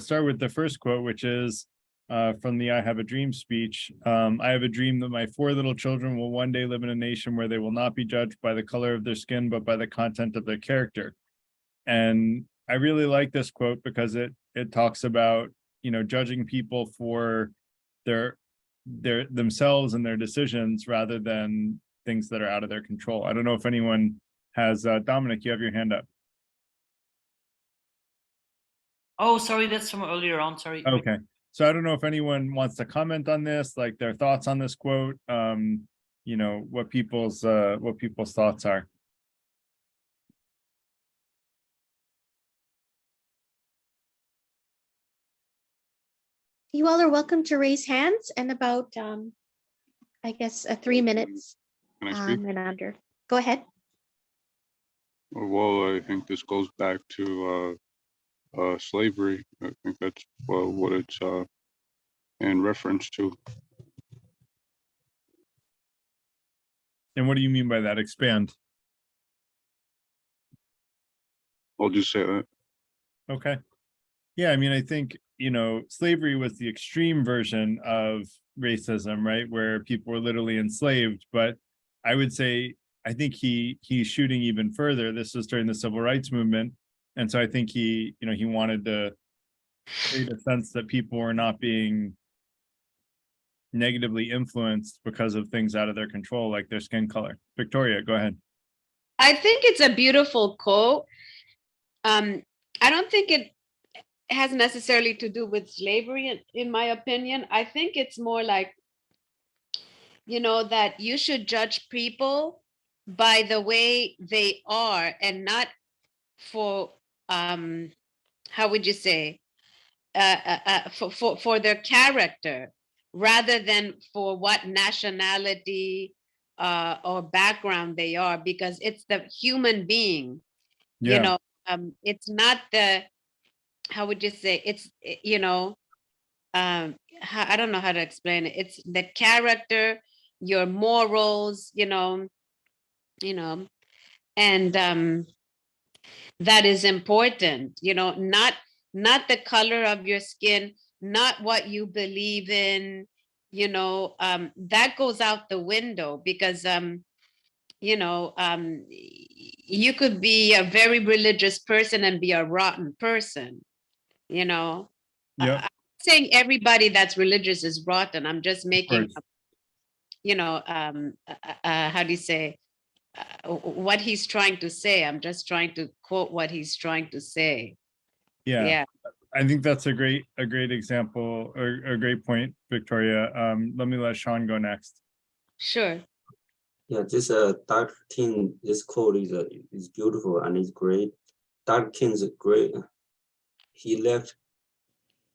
start with the first quote, which is from the I Have a Dream speech. I have a dream that my 4 little children will one day live in a nation where they will not be judged by the color of their skin, but by the content of their character. And I really like this quote because it talks about, judging people for their themselves and their decisions rather than things that are out of their control. I don't know if anyone has, Dominic, you have your hand up. Oh, sorry, that's from earlier on, sorry. Okay, so I don't know if anyone wants to comment on this, like their thoughts on this quote, what people's thoughts are. You all are welcome to raise hands and about, I guess, 3 minutes Can I speak? and under. Go ahead. Well, I think this goes back to slavery. I think that's what it's in reference to. And what do you mean by that? Expand. I'll just say that. Okay. Yeah, I mean, I think, slavery was the extreme version of racism, right? Where people were literally enslaved. But I would say, I think he's shooting even further. This was during the civil rights movement. And so I think he wanted to create a sense that people were not being negatively influenced because of things out of their control, like their skin color. Victoria, go ahead. I think it's a beautiful quote. I don't think it has necessarily to do with slavery, in my opinion. I think it's more like, that you should judge people by the way they are and not for, how would you say, for their character, rather than for what nationality or background they are, because it's the human being. Yeah. It's not the, how would you say, it's, I don't know how to explain it. It's the character, your morals, and that is important, not the color of your skin, not what you believe in, that goes out the window because, you could be a very religious person and be a rotten person, Yeah. I'm not saying everybody that's religious is rotten. I'm just making, how do you say, what he's trying to say. I'm just trying to quote what he's trying to say. Yeah. I think that's a great example or a great point, Victoria. Let me let Sean go next. Sure. Yeah, this Dr. King, this quote is beautiful and it's great. Dr. King's great. He left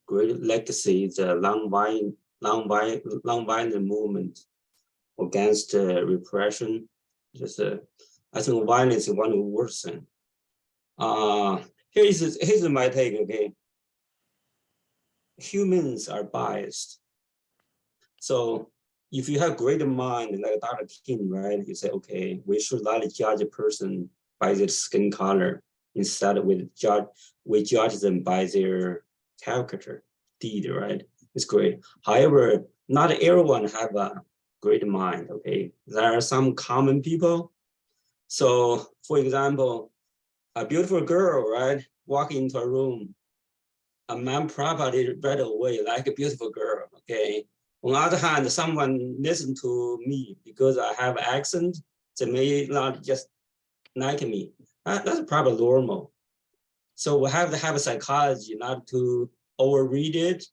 great legacy, the nonviolent movement against repression. I think violence is one of the worst things. Here's my take, okay? Humans are biased. So if you have greater mind, like Dr. King, right? You say, okay, we should not judge a person by their skin color. Instead, we judge them by their character, deed, right? It's great. However, not everyone have a great mind, okay? There are some common people. So, for example, a beautiful girl, right, walk into a room, a man probably right away like a beautiful girl, okay? On the other hand, someone listen to me because I have accent, they may not just like me. That's probably normal. So we have to have a psychology not to overread it,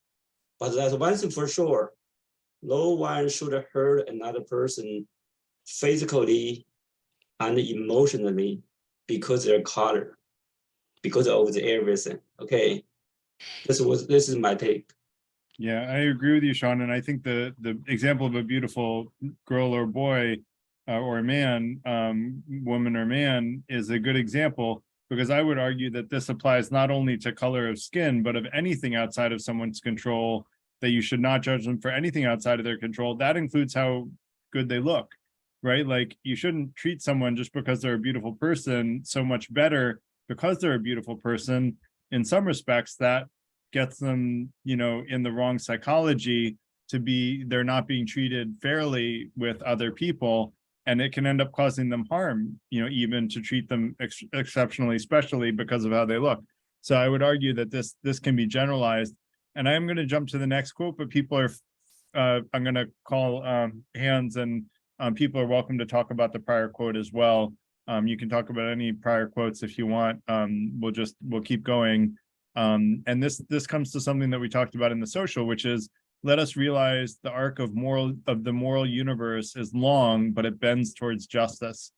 but that's one thing for sure. No one should hurt another person physically and emotionally because of their color, because of the everything. Okay, this is my take. Yeah, I agree with you, Sean. And I think the example of a beautiful girl or boy or a man, woman or man, is a good example, because I would argue that this applies not only to color of skin, but of anything outside of someone's control, that you should not judge them for anything outside of their control. That includes how good they look, right? Like, you shouldn't treat someone just because they're a beautiful person so much better because they're a beautiful person. In some respects, that gets them, you know, in the wrong psychology to be, they're not being treated fairly with other people, and it can end up causing them harm, you know, even to treat them exceptionally, especially because of how they look. So I would argue that this can be generalized. And I am going to jump to the next quote, but people are, I'm going to call hands, and people are welcome to talk about the prior quote as well. You can talk about any prior quotes if you want. We'll keep going. And this comes to something that we talked about in the social, which is, let us realize the arc of the moral universe is long, but it bends towards justice.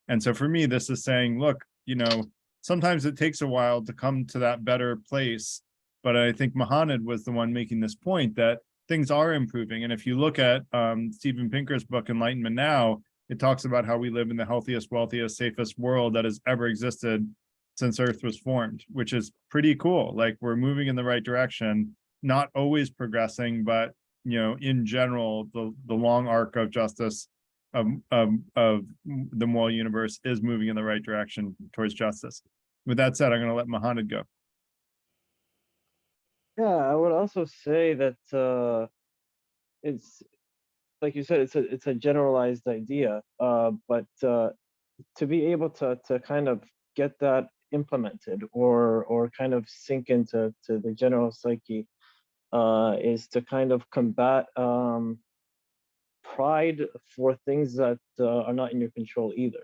And so for me, this is saying, look, you know, sometimes it takes a while to come to that better place. But I think Mahanad was the one making this point that things are improving. And if you look at Steven Pinker's book, Enlightenment Now, it talks about how we live in the healthiest, wealthiest, safest world that has ever existed since Earth was formed, which is pretty cool. Like, we're moving in the right direction, not always progressing, but, you know, in general, the long arc of justice of the moral universe is moving in the right direction towards justice. With that said, I'm going to let Mahanad go. Yeah, I would also say that it's, like you said, it's a generalized idea, but to be able to kind of get that implemented or kind of sink into the general psyche is to kind of combat pride for things that are not in your control either.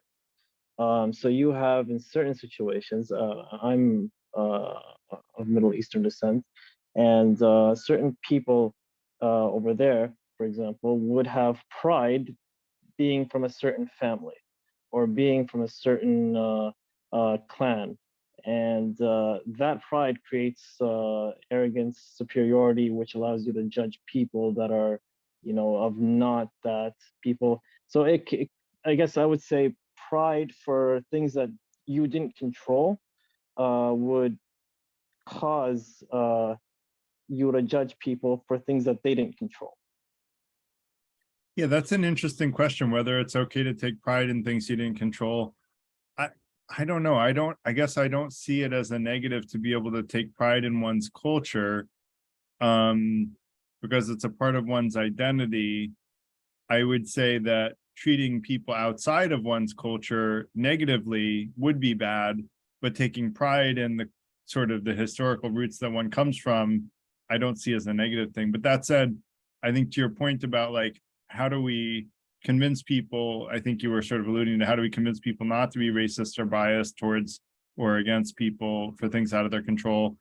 So you have, in certain situations, I'm of Middle Eastern descent, and certain people over there, for example, would have pride being from a certain family or being from a certain clan. And that pride creates arrogance, superiority, which allows you to judge people that are, you know, of not that people. So I guess I would say pride for things that you didn't control would cause you to judge people for things that they didn't control. Yeah, that's an interesting question, whether it's okay to take pride in things you didn't control. I don't know. I guess I don't see it as a negative to be able to take pride in one's culture, because it's a part of one's identity. I would say that treating people outside of one's culture negatively would be bad, but taking pride in the sort of the historical roots that one comes from, I don't see as a negative thing. But that said, I think to your point about, like, how do we convince people, I think you were sort of alluding to, how do we convince people not to be racist or biased towards or against people for things out of their control?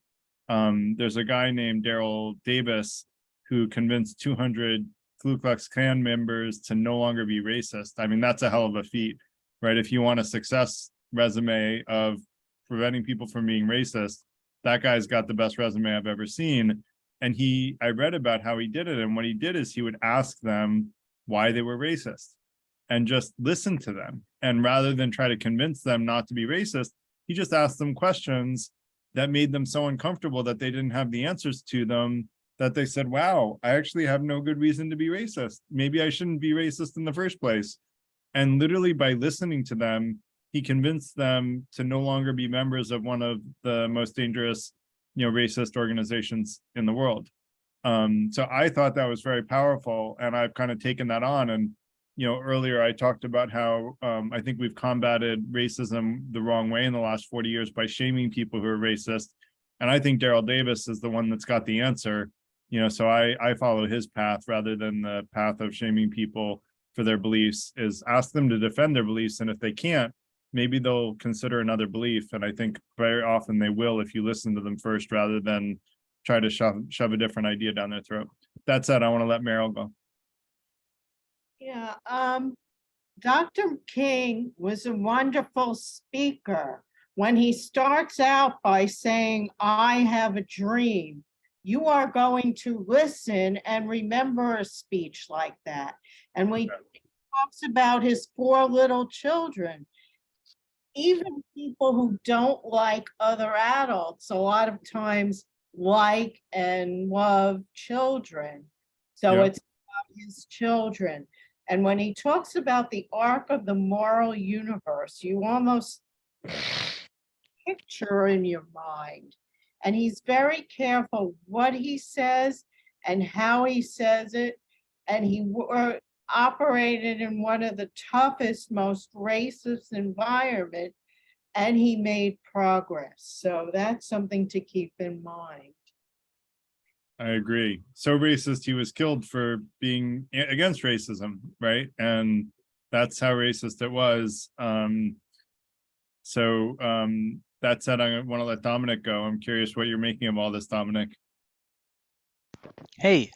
There's a guy named Daryl Davis who convinced 200 Ku Klux Klan members to no longer be racist. I mean, that's a hell of a feat, right? If you want a success resume of preventing people from being racist, that guy's got the best resume I've ever seen. And I read about how he did it. And what he did is he would ask them why they were racist and just listen to them. And rather than try to convince them not to be racist, he just asked them questions that made them so uncomfortable that they didn't have the answers to them, that they said, wow, I actually have no good reason to be racist. Maybe I shouldn't be racist in the first place. And literally by listening to them, he convinced them to no longer be members of one of the most dangerous, you know, racist organizations in the world. So I thought that was very powerful, and I've kind of taken that on. And, you know, earlier I talked about how I think we've combated racism the wrong way in the last 40 years by shaming people who are racist. And I think Daryl Davis is the one that's got the answer, you know, so I follow his path rather than the path of shaming people for their beliefs, is ask them to defend their beliefs. And if they can't, maybe they'll consider another belief. And I think very often they will if you listen to them first, rather than try to shove a different idea down their throat. That said, I want to let Meryl go. Yeah, Dr. King was a wonderful speaker. When he starts out by saying, I have a dream, you are going to listen and remember a speech like that. And he talks about his 4 little children. Even people who don't like other adults, a lot of times like and love children. So it's about his children. And when he talks about the arc of the moral universe, you almost picture in your mind And he's very careful what he says and how he says it. And he operated in one of the toughest, most racist environment, and he made progress. So that's something to keep in mind. I agree. So racist, he was killed for being against racism, right? And that's how racist it was. That said, I want to let Dominic go. I'm curious what you're making of all this, Dominic. Hey,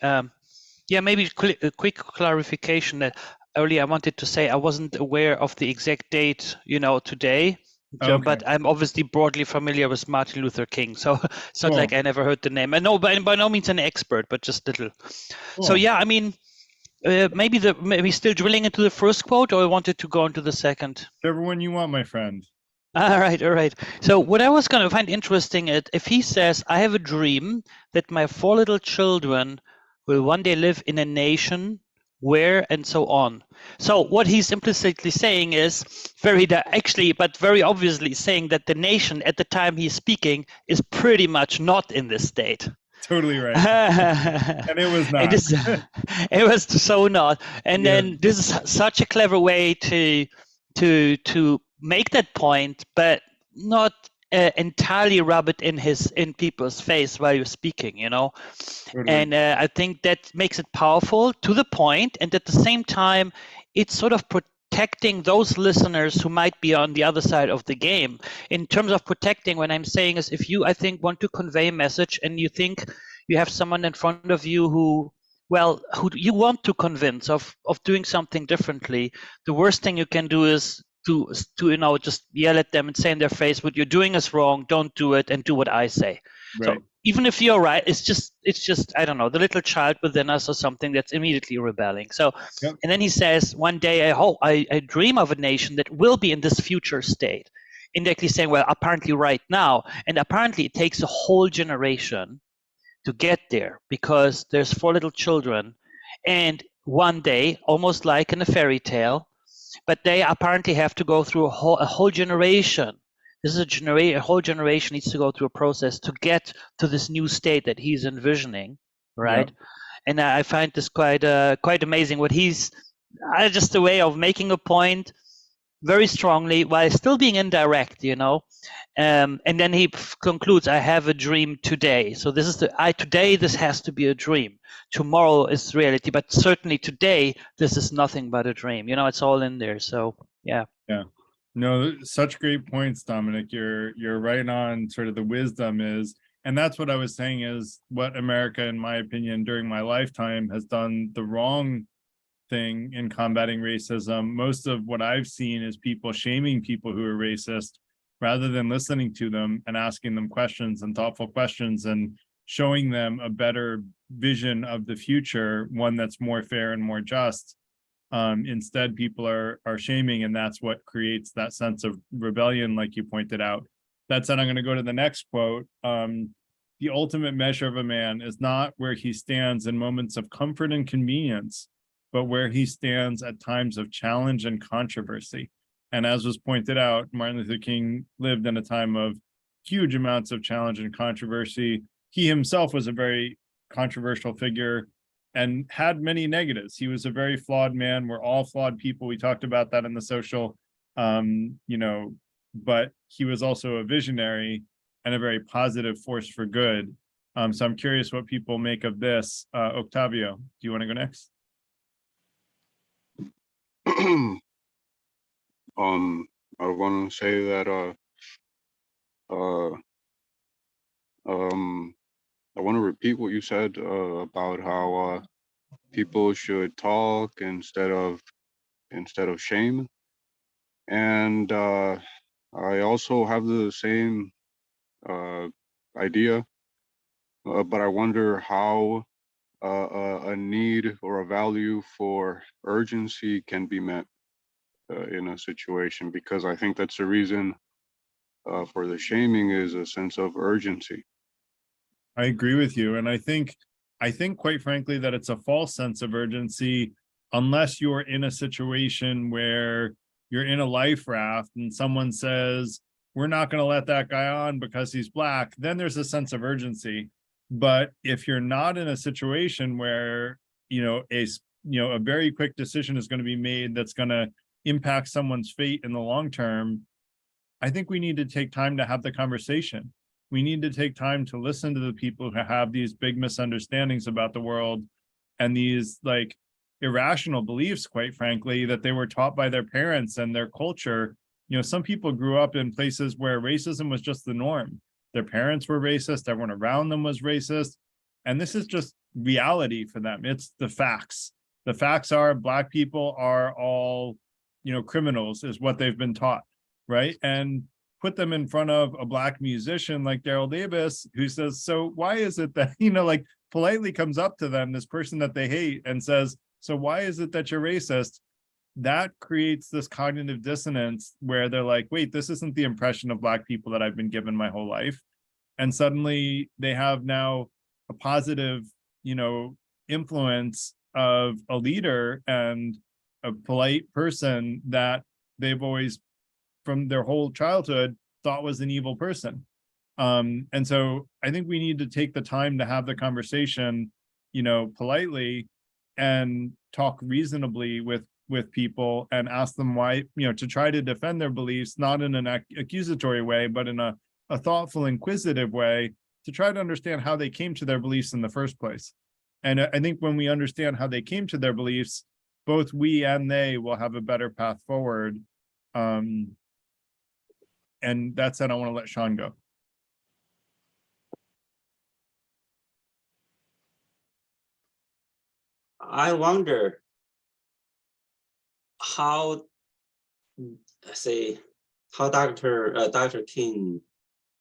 yeah, maybe a quick clarification that earlier I wanted to say I wasn't aware of the exact date, today. So, Okay. but I'm obviously broadly familiar with Martin Luther King, so it's not Cool. like I never heard the name. I know, by no means an expert, but just little. So Cool. yeah, I mean, maybe still drilling into the first quote, or I wanted to go into the second. Whichever one you want, my friend. All right. So what I was going to find interesting is if he says, I have a dream that my 4 little children will one day live in a nation where, and so on. So what he's implicitly saying is but very obviously saying that the nation at the time he's speaking is pretty much not in this state. Totally right. And it was not. It was so not. And Yeah. then this is such a clever way to make that point, but not entirely rub it in people's face while you're speaking, Totally. And I think that makes it powerful to the point, and at the same time, it's sort of protecting those listeners who might be on the other side of the game. In terms of protecting, what I'm saying is, if you, I think, want to convey a message and you think you have someone in front of you who you want to convince of doing something differently, the worst thing you can do is to just yell at them and say in their face, what you're doing is wrong, don't do it, and do what I say. Right. So even if you're right, it's just I don't know, the little child within us or something that's immediately rebelling. So Yep. And then he says, one day I dream of a nation that will be in this future state, indirectly saying, well, apparently right now, and apparently it takes a whole generation to get there, because there's 4 little children, and one day, almost like in a fairy tale, but they apparently have to go through a whole generation. This is a whole generation needs to go through a process to get to this new state that he's envisioning, right? Yeah. And I find this quite amazing. What he's just a way of making a point very strongly while still being indirect, and then he concludes, I have a dream today. So this is today, this has to be a dream. Tomorrow is reality, but certainly today, this is nothing but a dream. It's all in there. So yeah. No, such great points, Dominic. You're right on sort of the wisdom is, and that's what I was saying is what America, in my opinion, during my lifetime has done the wrong thing in combating racism. Most of what I've seen is people shaming people who are racist rather than listening to them and asking them questions and thoughtful questions and showing them a better vision of the future, one that's more fair and more just. Instead, people are shaming, and that's what creates that sense of rebellion, like you pointed out. That said, I'm going to go to the next quote. The ultimate measure of a man is not where he stands in moments of comfort and convenience, but where he stands at times of challenge and controversy. And as was pointed out, Martin Luther King lived in a time of huge amounts of challenge and controversy. He himself was a very controversial figure and had many negatives. He was a very flawed man. We're all flawed people. We talked about that in the social, but he was also a visionary and a very positive force for good. So I'm curious what people make of this. Octavio, do you want to go next? I want to say that I want to repeat what you said about how people should talk instead of shame, and I also have the same idea, but I wonder how a need or a value for urgency can be met in a situation, because I think that's the reason for the shaming is a sense of urgency. I agree with you. And I think quite frankly that it's a false sense of urgency unless you're in a situation where you're in a life raft and someone says, we're not going to let that guy on because he's black, then there's a sense of urgency. But if you're not in a situation where, a very quick decision is going to be made that's going to impact someone's fate in the long term, I think we need to take time to have the conversation. We need to take time to listen to the people who have these big misunderstandings about the world and these like irrational beliefs, quite frankly, that they were taught by their parents and their culture. Some people grew up in places where racism was just the norm. Their parents were racist, everyone around them was racist. And this is just reality for them. It's the facts. The facts are Black people are all, criminals is what they've been taught, right? And put them in front of a Black musician like Daryl Davis, who says, so why is it that, like politely comes up to them, this person that they hate, and says, so why is it that you're racist? That creates this cognitive dissonance where they're like, wait, this isn't the impression of Black people that I've been given my whole life. And suddenly they have now a positive, influence of a leader and a polite person that they've always, from their whole childhood, thought was an evil person. And so I think we need to take the time to have the conversation, politely, and talk reasonably with people and ask them why, to try to defend their beliefs, not in an accusatory way, but in a thoughtful, inquisitive way, to try to understand how they came to their beliefs in the first place. And I think when we understand how they came to their beliefs, both we and they will have a better path forward. And that said, I want to let Sean go. I wonder how, how Dr. King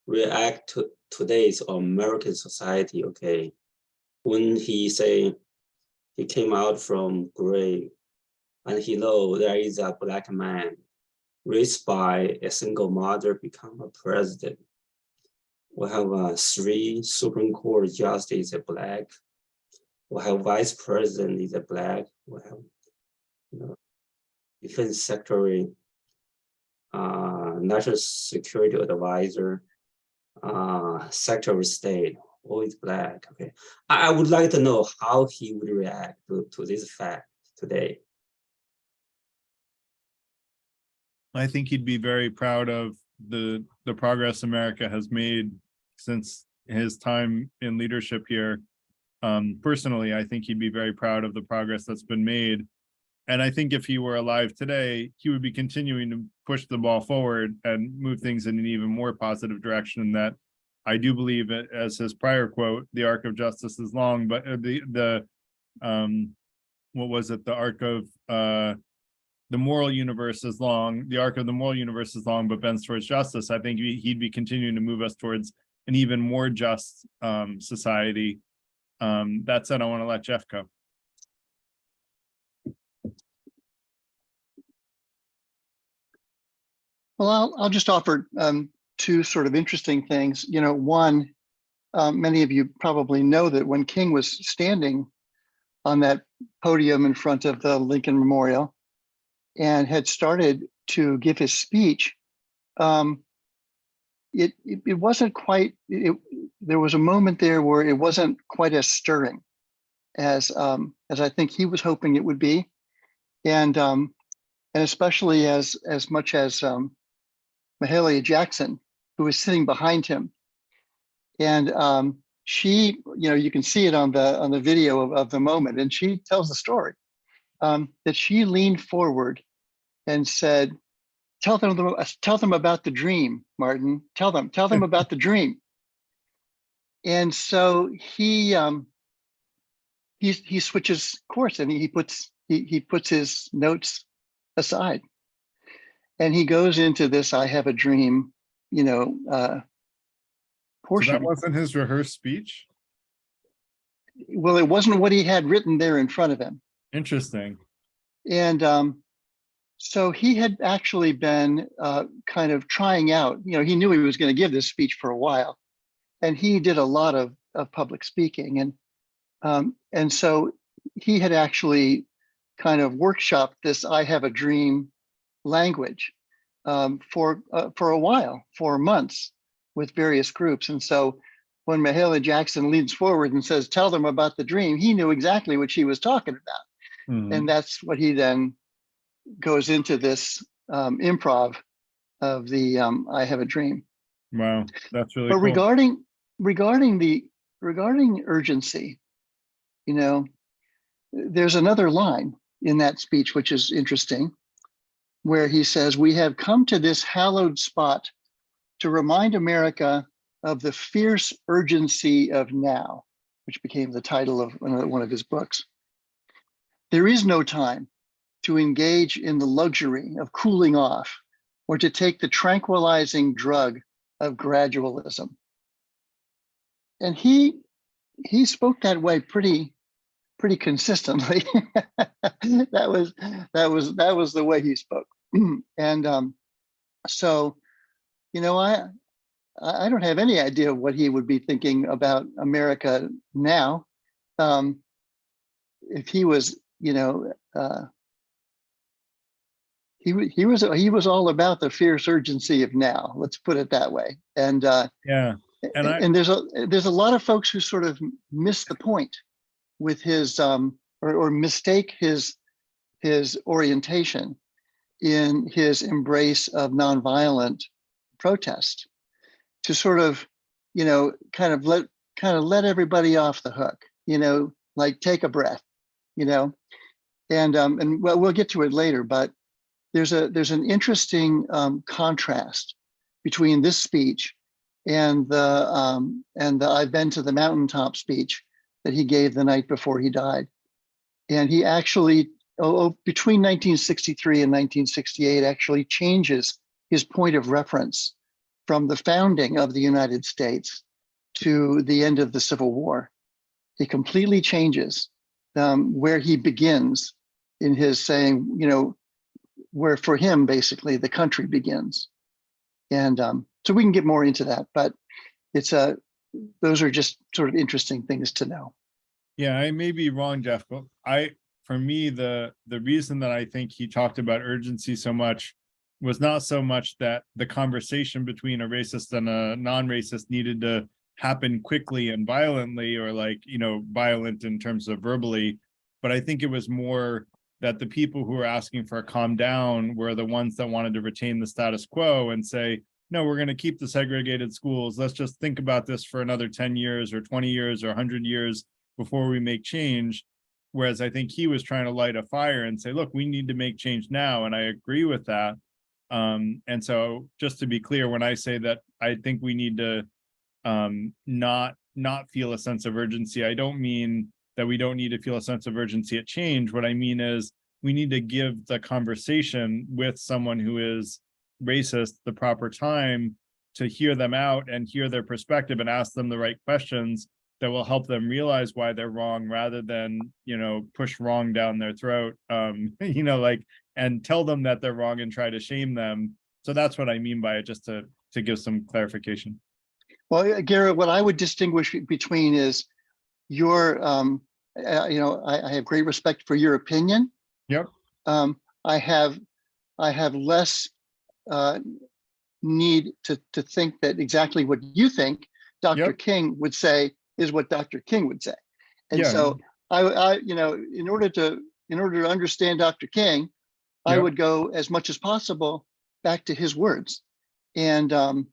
react to today's American society, okay, when he came out from grave and he know there is a Black man raised by a single mother become a president. We have 3 Supreme Court justices are Black. We have Vice President is a Black. We have Defense Secretary, National Security Advisor, Secretary of State, all is Black. Okay, I would like to know how he would react to this fact today. I think he'd be very proud of the progress America has made since his time in leadership here. Personally, I think he'd be very proud of the progress that's been made. And I think if he were alive today, he would be continuing to push the ball forward and move things in an even more positive direction. That I do believe, as his prior quote, the arc of justice is long, but what was it? The arc of the moral universe is long. The arc of the moral universe is long, but bends towards justice. I think he'd be continuing to move us towards an even more just society. That said, I want to let Jeff go. Well, I'll just offer 2 sort of interesting things. One, many of you probably know that when King was standing on that podium in front of the Lincoln Memorial and had started to give his speech, it wasn't quite, there was a moment there where it wasn't quite as stirring as I think he was hoping it would be. And especially as much as Mahalia Jackson, who was sitting behind him. And she, you can see it on the video of the moment, and she tells the story that she leaned forward and said, tell them about the dream, Martin. Tell them about the dream. And so he switches course, and he puts his notes aside, and he goes into this "I have a dream," portion. So that wasn't his rehearsed speech? Well, it wasn't what he had written there in front of him. Interesting. And so he had actually been kind of trying out. He knew he was going to give this speech for a while, and he did a lot of public speaking, and so he had actually kind of workshopped this "I have a dream" language. for a while, for months, with various groups. And so when Mahalia Jackson leans forward and says, "Tell them about the dream," he knew exactly what she was talking about. Mhm. And that's what he then goes into this improv of the "I Have a Dream." Wow, that's really But cool. regarding urgency, you know, there's another line in that speech which is interesting, where he says, "We have come to this hallowed spot to remind America of the fierce urgency of now," which became the title of one of his books. "There is no time to engage in the luxury of cooling off or to take the tranquilizing drug of gradualism." And he spoke that way pretty consistently. that was the way he spoke. And so, you know, I don't have any idea what he would be thinking about America now. If he was, you know, he was all about the fierce urgency of now. Let's put it that way. And Yeah. and there's a lot of folks who sort of miss the point with his or mistake his orientation in his embrace of nonviolent protest to sort of, you know, kind of let everybody off the hook, you know, like take a breath, you know. And well, we'll get to it later, but there's an interesting contrast between this speech and the "I've been to the mountaintop" speech that he gave the night before he died. And he actually, between 1963 and 1968, actually changes his point of reference from the founding of the United States to the end of the Civil War. He completely changes where he begins in his saying, you know, where for him, basically, the country begins. And so we can get more into that, but it's those are just sort of interesting things to know. Yeah, I may be wrong, Jeff, but for me, the reason that I think he talked about urgency so much was not so much that the conversation between a racist and a non-racist needed to happen quickly and violently, or like, you know, violent in terms of verbally, but I think it was more that the people who were asking for a calm down were the ones that wanted to retain the status quo and say, no, we're going to keep the segregated schools. Let's just think about this for another 10 years or 20 years or 100 years before we make change. Whereas I think he was trying to light a fire and say, look, we need to make change now. And I agree with that. And so just to be clear, when I say that I think we need to not feel a sense of urgency, I don't mean that we don't need to feel a sense of urgency at change. What I mean is we need to give the conversation with someone who is racist the proper time to hear them out and hear their perspective and ask them the right questions that will help them realize why they're wrong, rather than, you know, push wrong down their throat, you know, like, and tell them that they're wrong and try to shame them. So that's what I mean by it, just to give some clarification. Well, Garrett, what I would distinguish between is your, you know, I have great respect for your opinion. Yep. I have less need to think that exactly what you think Dr. Yep. King would say is what Dr. King would say. And Yeah. so I, you know, in order to understand Dr. King, I Yep. would go as much as possible back to his words. And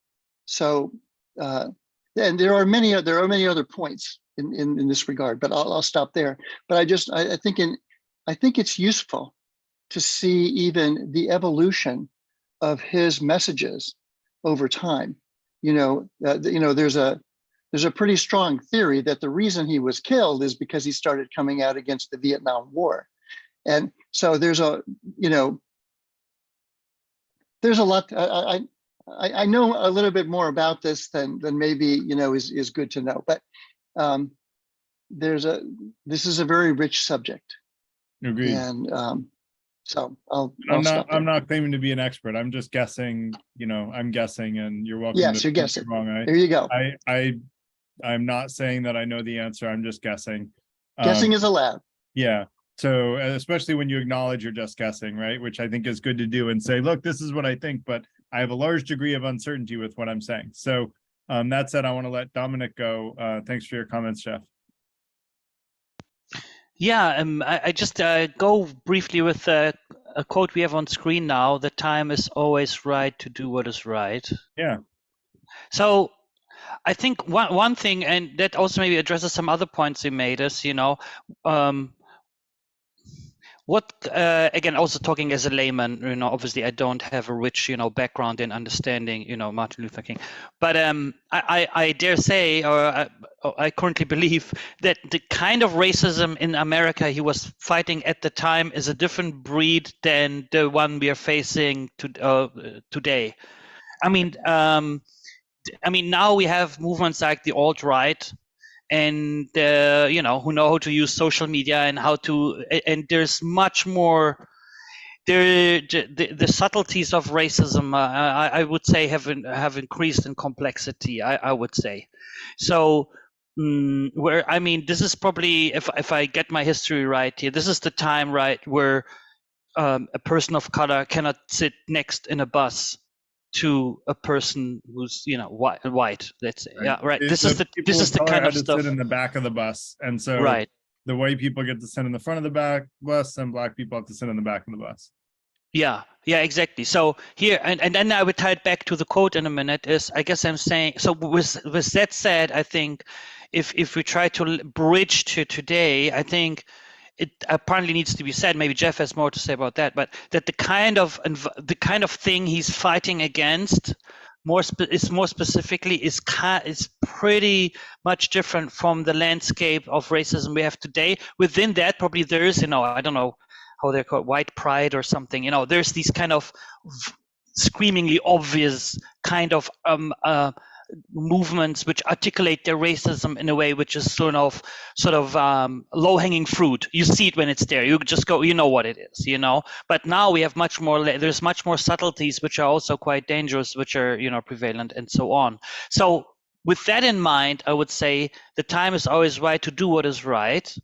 so and there are many other points in this regard, but I'll stop there. But I think it's useful to see even the evolution of his messages over time. You know, there's a pretty strong theory that the reason he was killed is because he started coming out against the Vietnam War. And so there's a lot. I know a little bit more about this than maybe, you know, is good to know. But this is a very rich subject. Agreed. And so I'm stop there. not claiming to be an expert. I'm just guessing, you know, I'm guessing, and you're welcome Yes, to you're prove me guessing. wrong. There you go. I'm not saying that I know the answer. I'm just guessing. Guessing is allowed. Yeah. So especially when you acknowledge you're just guessing, right? Which I think is good to do and say, look, this is what I think, but I have a large degree of uncertainty with what I'm saying. So that said, I want to let Dominic go. Thanks for your comments, Jeff. Yeah, I just go briefly with a quote we have on screen now. The time is always right to do what is right. Yeah. So I think one thing, and that also maybe addresses some other points you made, is, what again, also talking as a layman, obviously I don't have a rich, background in understanding, Martin Luther King, but I dare say, or I currently believe that the kind of racism in America he was fighting at the time is a different breed than the one we are facing today. I mean, now we have movements like the alt-right, and who know how to use social media and how to, and there's much more. The subtleties of racism, I would say, have increased in complexity. I would say, so. This is probably, if I get my history right here, this is the time, right, where a person of color cannot sit next in a bus to a person who's white. Let's say, yeah, right. This is the kind of stuff. Sit in the back of the bus, and so right, the white people get to sit in the front of the back bus, and black people have to sit in the back of the bus. Yeah, exactly. So here, and then I would tie it back to the quote in a minute. Is, I guess I'm saying, so with that said, I think if we try to bridge to today, I think it apparently needs to be said. Maybe Jeff has more to say about that, but that the kind of thing he's fighting against, more specifically, is pretty much different from the landscape of racism we have today. Within that, probably there is, I don't know how they're called, white pride or something. There's these kind of screamingly obvious kind of movements which articulate their racism in a way which is sort of low-hanging fruit. You see it when it's there. You just go, you know what it is, But now we have much more. There's much more subtleties which are also quite dangerous, which are prevalent and so on. So with that in mind, I would say the time is always right to do what is right.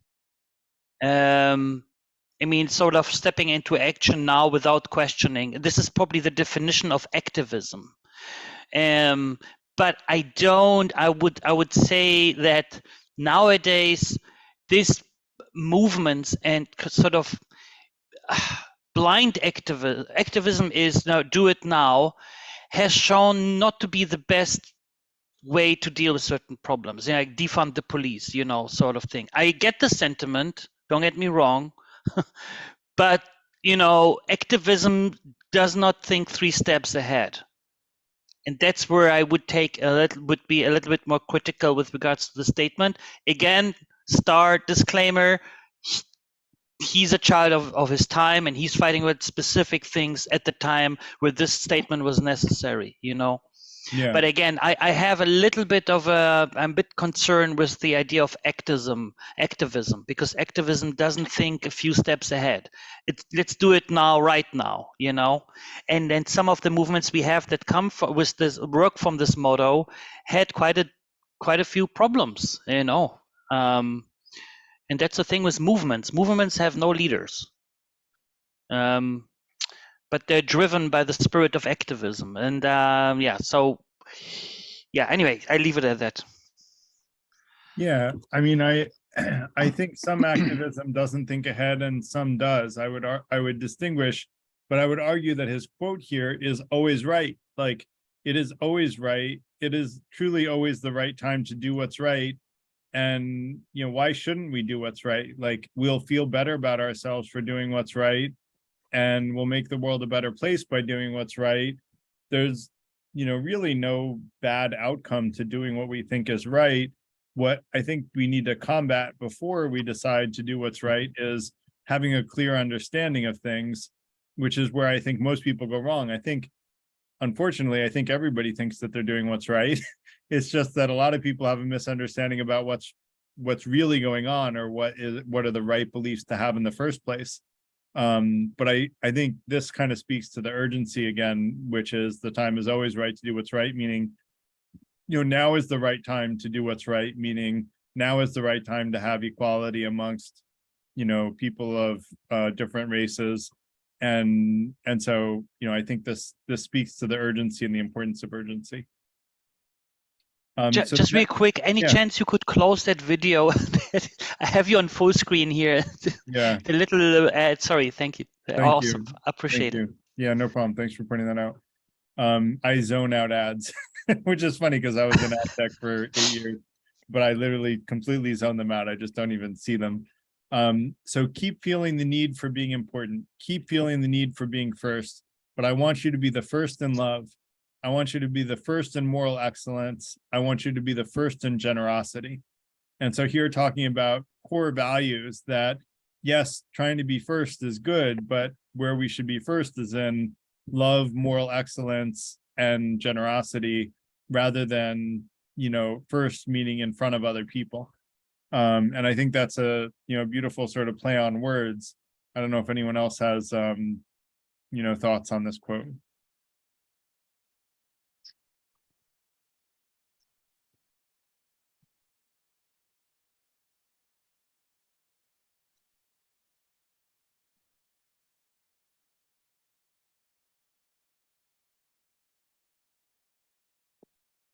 Sort of stepping into action now without questioning. This is probably the definition of activism. But I would say that nowadays these movements and sort of blind activism is now do it now, has shown not to be the best way to deal with certain problems. Like defund the police, sort of thing. I get the sentiment, don't get me wrong, but activism does not think 3 steps ahead. And that's where I would be a little bit more critical with regards to the statement. Again, disclaimer, he's a child of his time, and he's fighting with specific things at the time where this statement was necessary, Yeah. But again, I have a little bit of I'm a bit concerned with the idea of activism, because activism doesn't think a few steps ahead. Let's do it now, right now, And then some of the movements we have that come with this work from this motto had quite a few problems, And that's the thing with movements. Movements have no leaders. But they're driven by the spirit of activism. And anyway, I leave it at that. Yeah, I think some activism doesn't think ahead and some does. I would distinguish, but I would argue that his quote here is always right. Like, it is always right. It is truly always the right time to do what's right. And, why shouldn't we do what's right? Like, we'll feel better about ourselves for doing what's right, and we'll make the world a better place by doing what's right. There's, really no bad outcome to doing what we think is right. What I think we need to combat before we decide to do what's right is having a clear understanding of things, which is where I think most people go wrong. Unfortunately, I think everybody thinks that they're doing what's right. It's just that a lot of people have a misunderstanding about what's really going on, or what are the right beliefs to have in the first place. But I think this kind of speaks to the urgency again, which is the time is always right to do what's right, meaning, now is the right time to do what's right, meaning now is the right time to have equality amongst people of different races. And so, I think this speaks to the urgency and the importance of urgency. Just real quick, any yeah. chance you could close that video? I have you on full screen here. Yeah. The little ad. Sorry, thank you. Awesome. You. Appreciate it. Yeah, no problem. Thanks for pointing that out. I zone out ads, which is funny because I was in ad tech for 8 years, but I literally completely zone them out. I just don't even see them. So keep feeling the need for being important. Keep feeling the need for being first, but I want you to be the first in love. I want you to be the first in moral excellence. I want you to be the first in generosity. And so here talking about core values that, yes, trying to be first is good, but where we should be first is in love, moral excellence, and generosity, rather than, first meaning in front of other people. And I think that's a, beautiful sort of play on words. I don't know if anyone else has, thoughts on this quote.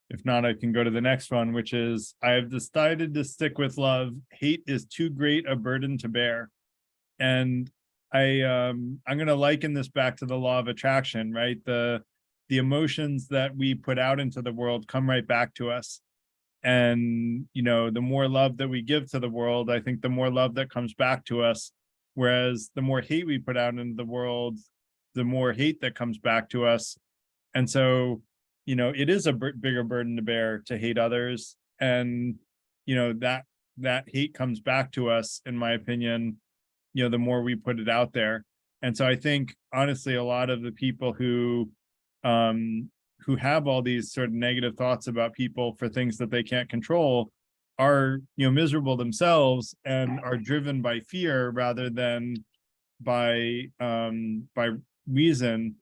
If not, I can go to the next one, which is, I have decided to stick with love. Hate is too great a burden to bear. And I'm going to liken this back to the law of attraction, right? The emotions that we put out into the world come right back to us. And, the more love that we give to the world, I think the more love that comes back to us. Whereas the more hate we put out into the world, the more hate that comes back to us. And so, it is a bigger burden to bear to hate others. And, that hate comes back to us, in my opinion, the more we put it out there. And so I think, honestly, a lot of the people who have all these sort of negative thoughts about people for things that they can't control are, miserable themselves and are driven by fear rather than by reason.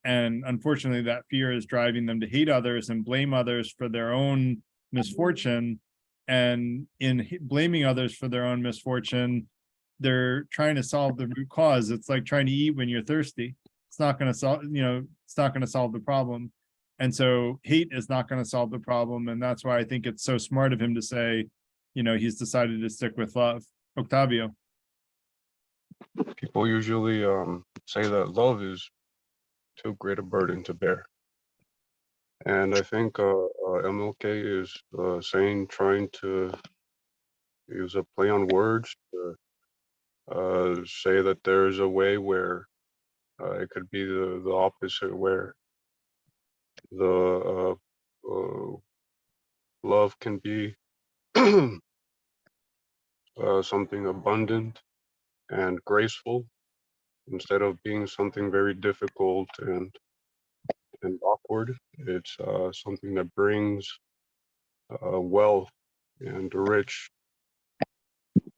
And unfortunately, that fear is driving them to hate others and blame others for their own misfortune. And in blaming others for their own misfortune, they're trying to solve the root cause. It's like trying to eat when you're thirsty. It's not going to solve, it's not going to solve the problem. And so hate is not going to solve the problem. And that's why I think it's so smart of him to say, he's decided to stick with love. Octavio. People usually say that love is too great a burden to bear. And I think MLK is trying to use a play on words to say that there's a way where it could be the opposite, where the love can be something abundant and graceful, instead of being something very difficult and awkward. It's something that brings wealth and a rich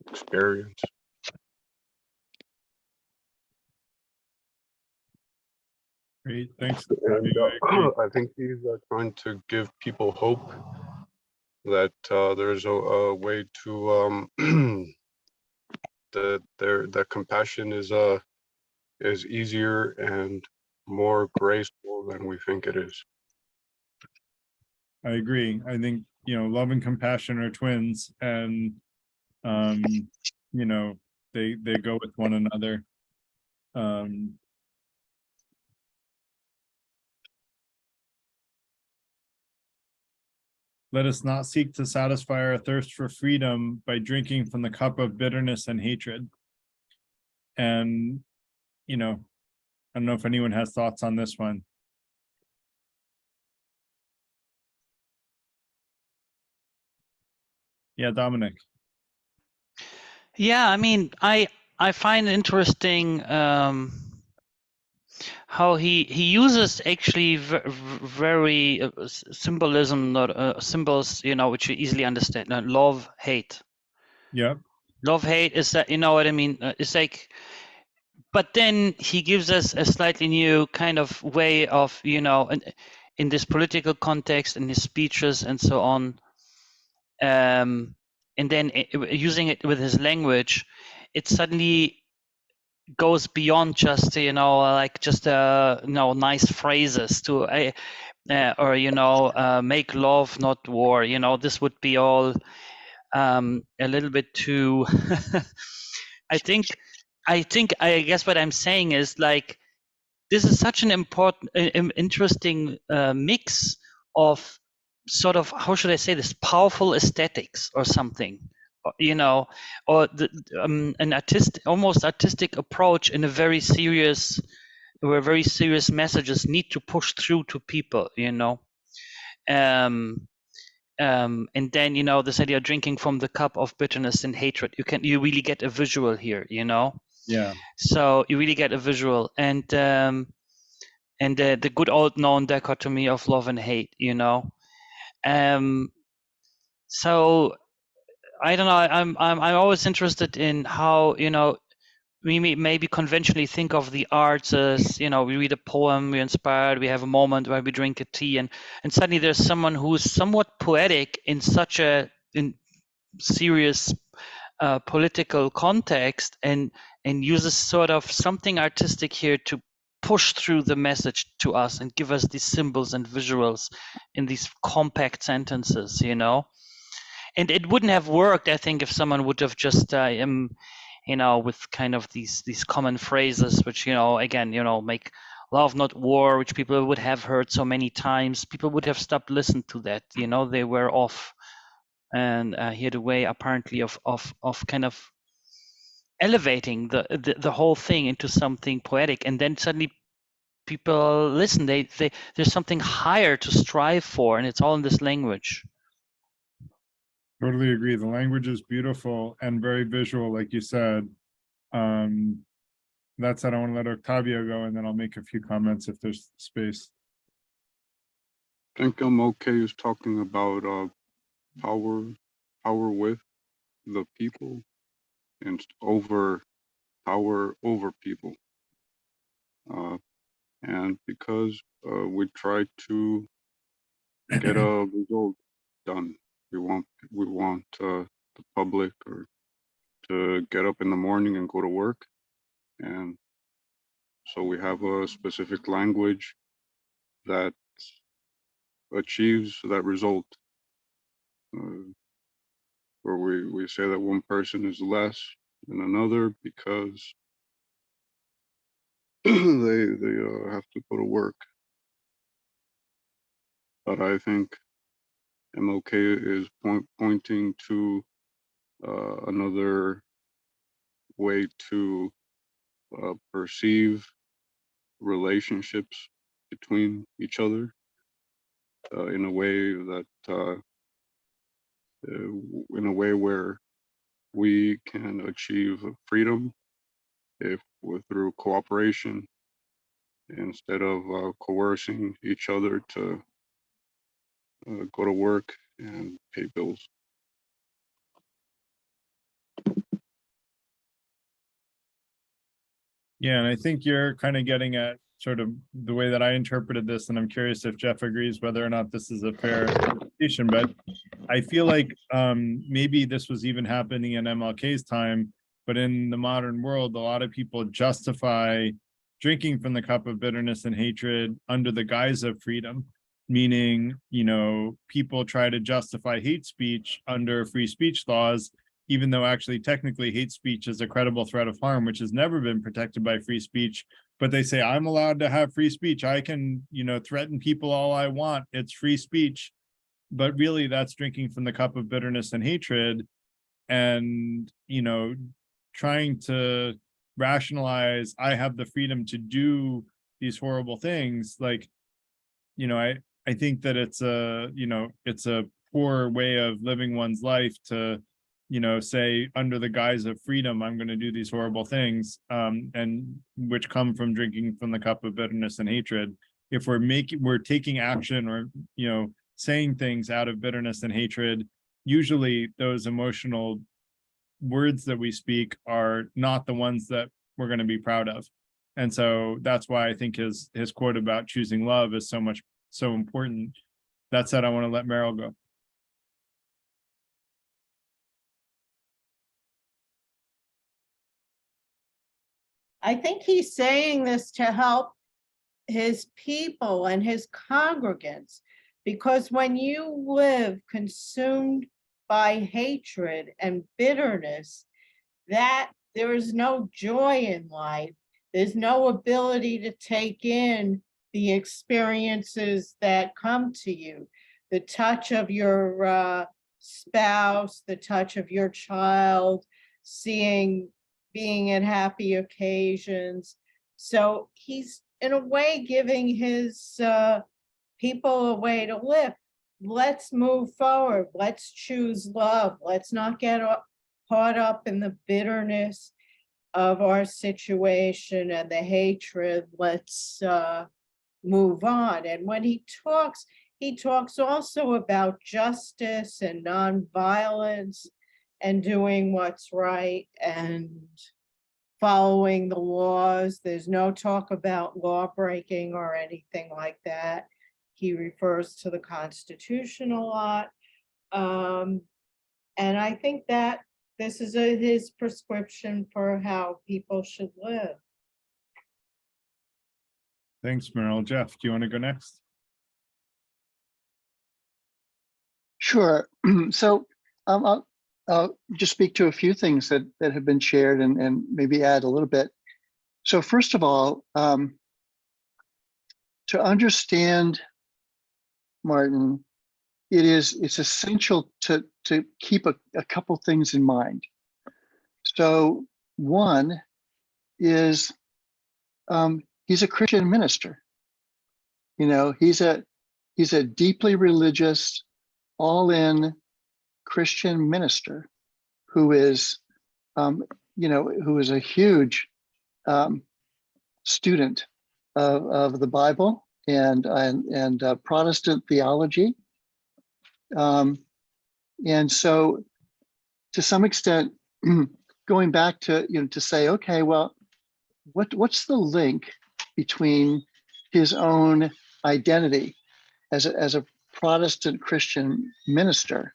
experience. Great, thanks. And I think he's trying to give people hope that there's a way to that compassion is easier and more graceful than we think it is. I agree. I think, love and compassion are twins, and they go with one another. Let us not seek to satisfy our thirst for freedom by drinking from the cup of bitterness and hatred. And, I don't know if anyone has thoughts on this one. Yeah, Dominic. Yeah, I mean, I find it interesting how he uses actually very symbolism, not symbols, which you easily understand. Love, hate. Yeah. Love, hate is that, what I mean? It's like, but then he gives us a slightly new kind of way of, in this political context, in his speeches and so on. And then using it with his language, it suddenly goes beyond just, you know, like just you know, nice phrases to or, you know, make love not war. You know, this would be all a little bit too I guess what I'm saying is, like, this is such an important interesting mix of sort of, how should I say this, powerful aesthetics or something, you know, or an almost artistic approach in a very serious, where very serious messages need to push through to people, you know. And then, you know, this idea of drinking from the cup of bitterness and hatred, you really get a visual here, you know. Yeah. So you really get a visual, and the good old known dichotomy of love and hate, you know. So I don't know. I'm always interested in how, you know, we maybe conventionally think of the arts as, you know, we read a poem, we're inspired, we have a moment where we drink a tea, and suddenly there's someone who's somewhat poetic in such a serious political context, and uses sort of something artistic here to push through the message to us and give us these symbols and visuals in these compact sentences, you know. And it wouldn't have worked, I think, if someone would have just you know, with kind of these common phrases, which, you know, again, you know, make love not war, which people would have heard so many times. People would have stopped listening to that, you know. They were off, and he had a way apparently of kind of elevating the whole thing into something poetic, and then suddenly people listen. They there's something higher to strive for, and it's all in this language. Totally agree. The language is beautiful and very visual, like you said. That said, I want to let Octavio go, and then I'll make a few comments if there's space. I think MLK is talking about power with the people and power over people. And because we try to get a result done, we want the public or to get up in the morning and go to work, and so we have a specific language that achieves that result, where we say that one person is less than another because they have to go to work. But I think MLK is pointing to another way to perceive relationships between each other in a way that in a way where we can achieve freedom through cooperation instead of coercing each other to go to work and pay bills. Yeah, and I think you're kind of getting at sort of the way that I interpreted this, and I'm curious if Jeff agrees whether or not this is a fair interpretation. But I feel like maybe this was even happening in MLK's time, but in the modern world, a lot of people justify drinking from the cup of bitterness and hatred under the guise of freedom, meaning, you know, people try to justify hate speech under free speech laws, even though actually technically hate speech is a credible threat of harm, which has never been protected by free speech. But they say, I'm allowed to have free speech. I can, you know, threaten people all I want. It's free speech. But really, that's drinking from the cup of bitterness and hatred, and, you know, trying to rationalize, I have the freedom to do these horrible things. Like, you know, I think that it's a, you know, it's a poor way of living one's life to, you know, say under the guise of freedom, I'm going to do these horrible things, and which come from drinking from the cup of bitterness and hatred. If we're taking action, or, you know, saying things out of bitterness and hatred, usually those emotional words that we speak are not the ones that we're going to be proud of. And so that's why I think his quote about choosing love is so important. That said, I want to let Meryl go. I think he's saying this to help his people and his congregants, because when you live consumed by hatred and bitterness, that there is no joy in life. There's no ability to take in the experiences that come to you, the touch of your spouse, the touch of your child, being at happy occasions. So he's in a way giving his people a way to live. Let's move forward. Let's choose love. Let's not get caught up in the bitterness of our situation and the hatred. Let's move on. And when he talks also about justice and nonviolence and doing what's right and following the laws. There's no talk about law breaking or anything like that. He refers to the Constitution a lot. And I think that this is his prescription for how people should live. Thanks, Meryl. Jeff, do you want to go next? Sure. So I'll just speak to a few things that have been shared and maybe add a little bit. So first of all, to understand Martin, it's essential to keep a couple things in mind. So one is he's a Christian minister. You know, he's a deeply religious, all-in Christian minister who is, who is a huge student of the Bible and Protestant theology. And so to some extent, going back to, to say, okay, well, what's the link between his own identity as a Protestant Christian minister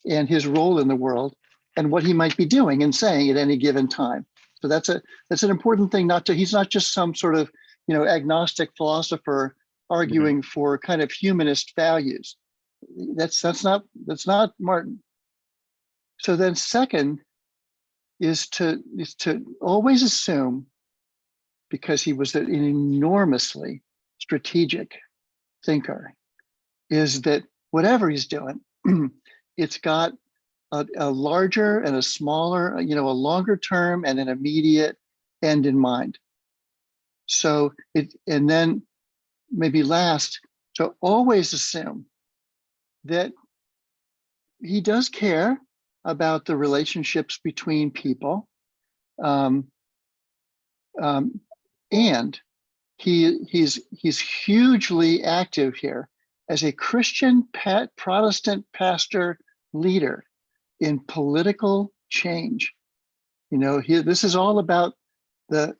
and his role in the world and what he might be doing and saying at any given time? So that's an important thing. He's not just some sort of, agnostic philosopher arguing for kind of humanist values. That's not Martin. So then second is to always assume, because he was an enormously strategic thinker, is that whatever he's doing, it's got a larger and a smaller, a longer term and an immediate end in mind. So and then maybe last, to always assume that he does care about the relationships between people, and he's hugely active here as a Christian Protestant pastor leader in political change. This is all about the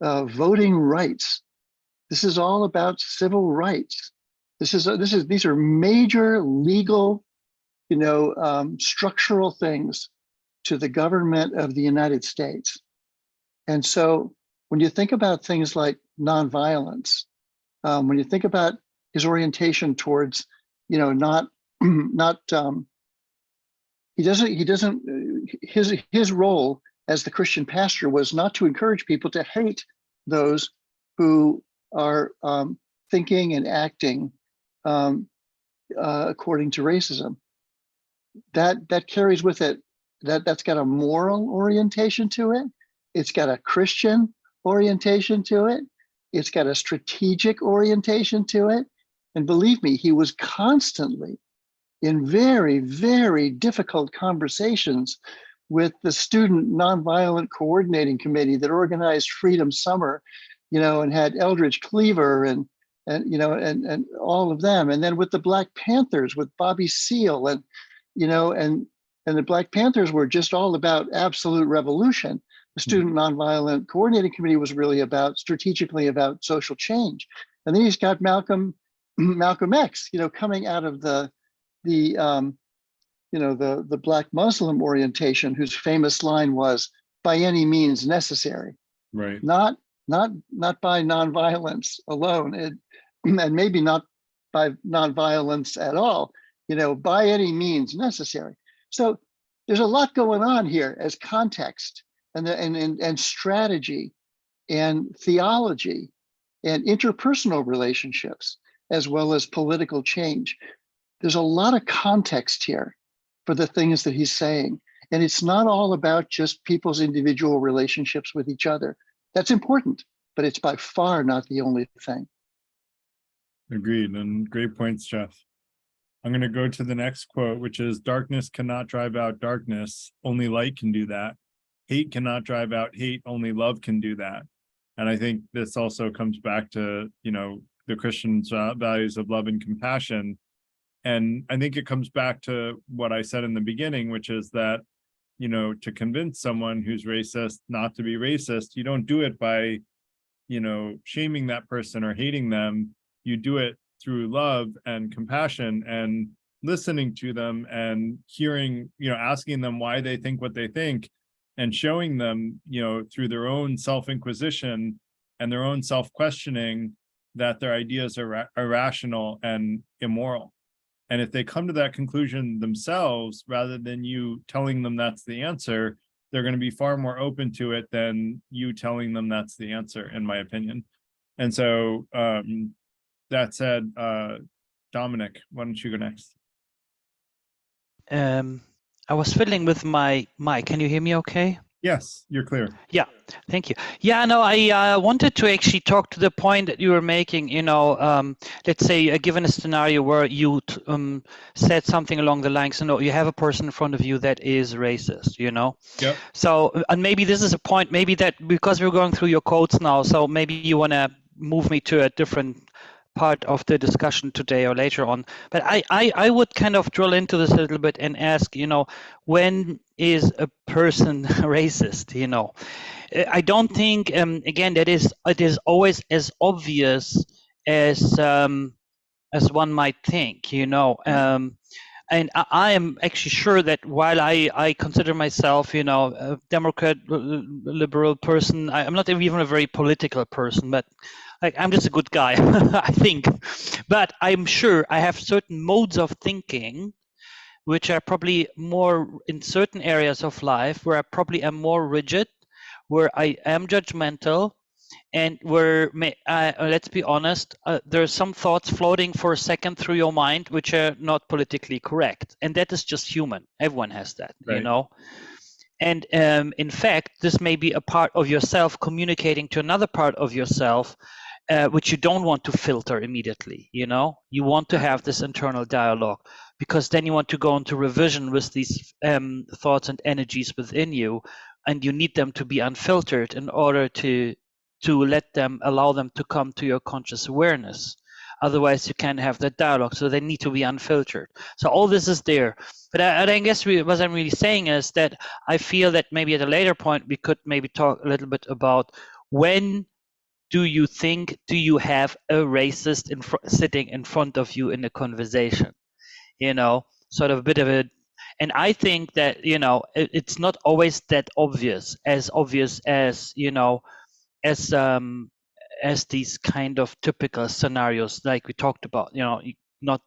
voting rights. This is all about civil rights. These are major legal, structural things to the government of the United States. And so when you think about things like nonviolence, when you think about his orientation towards, his role as the Christian pastor was not to encourage people to hate those who are thinking and acting according to racism. That carries with it, that's got a moral orientation to it. It's got a Christian orientation to it. It's got a strategic orientation to it. And believe me, he was constantly in very, very difficult conversations with the Student Nonviolent Coordinating Committee that organized Freedom Summer, and had Eldridge Cleaver and all of them. And then with the Black Panthers, with Bobby Seale, and the Black Panthers were just all about absolute revolution. The Student Nonviolent Coordinating Committee was really strategically about social change. And then he's got Malcolm X, coming out of the Black Muslim orientation, whose famous line was, by any means necessary, Right. not by nonviolence alone, and maybe not by nonviolence at all, by any means necessary. So there's a lot going on here as context and strategy and theology and interpersonal relationships, as well as political change. There's a lot of context here for the things that he's saying. And it's not all about just people's individual relationships with each other. That's important, but it's by far not the only thing. Agreed. And great points, Jeff. I'm going to go to the next quote, which is, darkness cannot drive out darkness. Only light can do that. Hate cannot drive out hate. Only love can do that. And I think this also comes back to, the Christian's values of love and compassion. And I think it comes back to what I said in the beginning, which is that, to convince someone who's racist not to be racist, you don't do it by, shaming that person or hating them. You do it through love and compassion and listening to them and hearing, asking them why they think what they think, and showing them, through their own self-inquisition and their own self-questioning, that their ideas are irrational and immoral. And if they come to that conclusion themselves, rather than you telling them that's the answer, they're going to be far more open to it than you telling them that's the answer, in my opinion. And so that said, Dominic, why don't you go next? I was fiddling with my mic. Can you hear me okay? Yes, you're clear. Yeah, thank you. Yeah, no, I wanted to actually talk to the point that you were making, let's say given a scenario where you said something along the lines, you have a person in front of you that is racist, Yep. So, and maybe this is a point, maybe that because we're going through your quotes now, so maybe you want to move me to a different part of the discussion today or later on. But I would kind of drill into this a little bit and ask, when is a person racist? I don't think, again, it is always as obvious as one might think, and I am actually sure that while I consider myself, a Democrat, liberal person, I'm not even a very political person, but I'm just a good guy, I think. But I'm sure I have certain modes of thinking which are probably more in certain areas of life where I probably am more rigid, where I am judgmental, and where, let's be honest, there are some thoughts floating for a second through your mind which are not politically correct. And that is just human. Everyone has that, Right. And in fact, this may be a part of yourself communicating to another part of yourself, which you don't want to filter immediately. You want to have this internal dialogue, because then you want to go into revision with these thoughts and energies within you, and you need them to be unfiltered in order to allow them to come to your conscious awareness. Otherwise, you can't have that dialogue. So they need to be unfiltered. So all this is there. But I guess what I'm really saying is that I feel that maybe at a later point, we could maybe talk a little bit about, when do you have a racist sitting in front of you in a conversation? Sort of a bit of a, and I think that, it's not always that obvious as, as these kind of typical scenarios like we talked about, not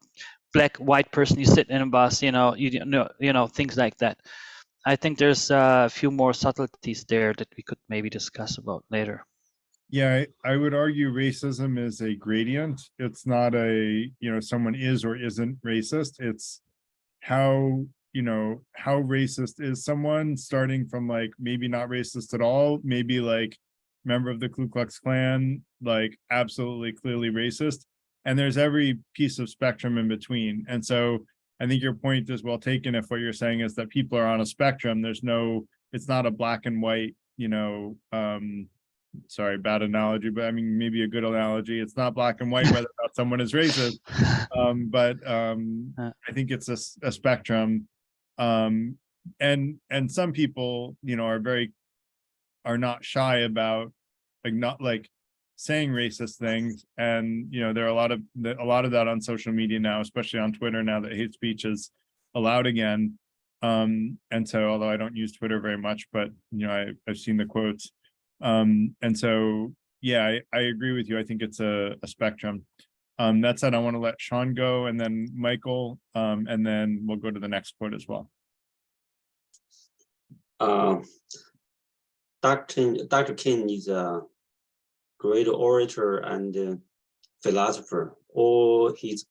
black, white person, you sit in a bus, things like that. I think there's a few more subtleties there that we could maybe discuss about later. Yeah, I would argue racism is a gradient. It's not someone is or isn't racist. It's how racist is someone, starting from maybe not racist at all, maybe member of the Ku Klux Klan, absolutely clearly racist. And there's every piece of spectrum in between. And so I think your point is well taken if what you're saying is that people are on a spectrum. It's not a black and white, sorry, bad analogy, but I mean, maybe a good analogy. It's not black and white whether or not someone is racist. But I think it's a spectrum. And some people, are not shy about saying racist things. And, there are a lot of that on social media now, especially on Twitter now that hate speech is allowed again. And so, although I don't use Twitter very much, but I've seen the quotes. And so, yeah, I agree with you. I think it's a spectrum. That said, I want to let Sean go, and then Michael, and then we'll go to the next quote as well. Dr. King is a great orator and philosopher. All his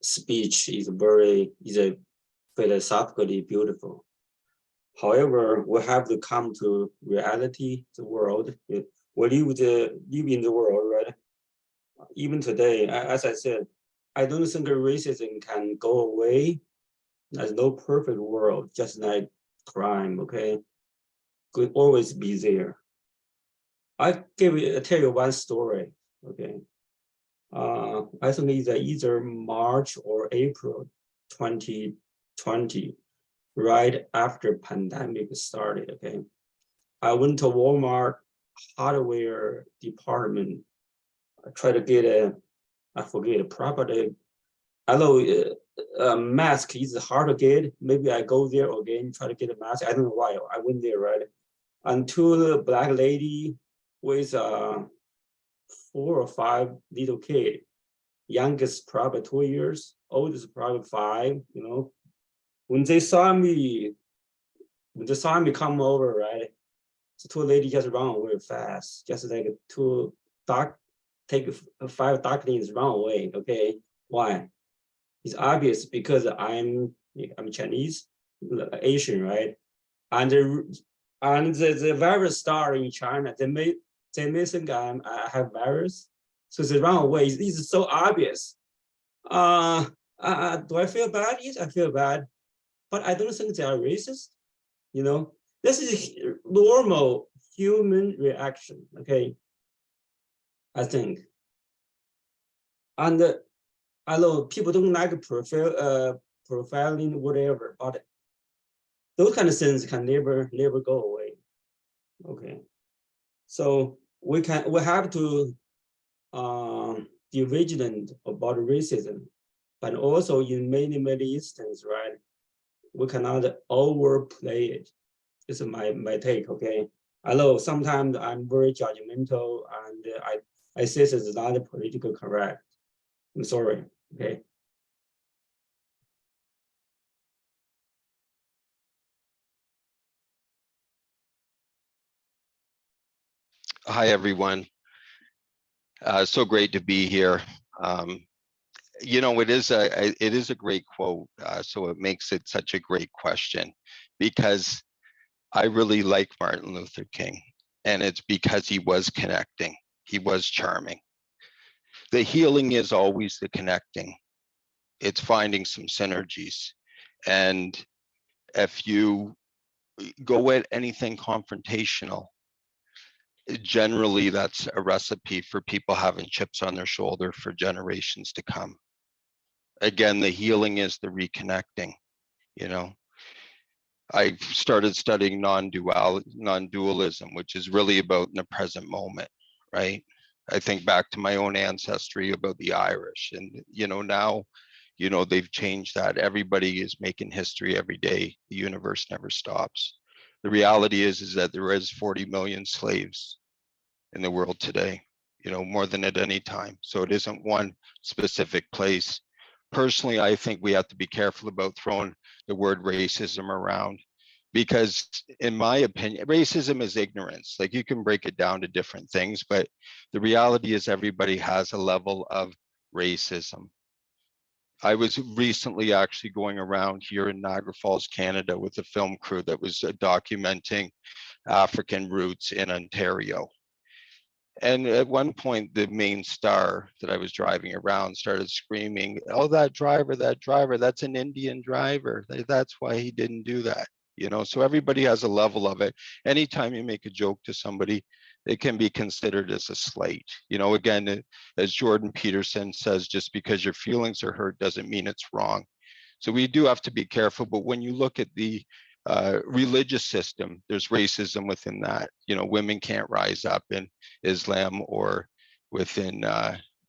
speech is a philosophically beautiful. However, we have to come to reality, the world. We live in the world, right? Even today, as I said, I don't think racism can go away. There's no perfect world, just like crime, okay? Could always be there. I tell you one story, okay? I think it's either March or April 2020, right after pandemic started, okay? I went to Walmart hardware department. I tried to get I forget a property. Although a mask is hard to get, maybe I go there again, try to get a mask. I don't know why, I went there, right? Until a black lady with 4 or 5 little kid, youngest probably 2 years, oldest probably 5, When they saw me come over, right? The 2 ladies just run away fast, just like 2 take 5 ducklings run away, okay? Why? It's obvious because I'm Chinese, Asian, right? And the virus started in China. They may think I have virus, so they run away. It's so obvious. Do I feel bad? Yes, I feel bad, but I don't think they are racist. This is normal human reaction. Okay, I think. And I know people don't like profiling, whatever, but those kind of things can never go away. Okay, so we have to be vigilant about racism, but also in many instances, right? We cannot overplay it. This is my take. Okay, I know sometimes I'm very judgmental, and I say this is not politically correct. I'm sorry. Okay. Hi, everyone. So great to be here. It is a great quote, so it makes it such a great question, because I really like Martin Luther King, and it's because he was connecting. He was charming. The healing is always the connecting. It's finding some synergies. And if you go at anything confrontational, generally that's a recipe for people having chips on their shoulder for generations to come. Again, the healing is the reconnecting. I started studying non-dualism, which is really about in the present moment, right? I think back to my own ancestry about the Irish, and now they've changed that. Everybody is making history every day. The universe never stops. The reality is that there is 40 million slaves in the world today, more than at any time. So it isn't one specific place. Personally, I think we have to be careful about throwing the word racism around, because in my opinion, racism is ignorance. Like, you can break it down to different things, but the reality is everybody has a level of racism. I was recently actually going around here in Niagara Falls, Canada, with a film crew that was documenting African roots in Ontario. And at one point, the main star that I was driving around started screaming, "Oh, that driver, that's an Indian driver. That's why he didn't do that." So everybody has a level of it. Anytime you make a joke to somebody, it can be considered as a slight. Again, as Jordan Peterson says, just because your feelings are hurt doesn't mean it's wrong. So we do have to be careful. But when you look at the religious system, there's racism within that. Women can't rise up in Islam or within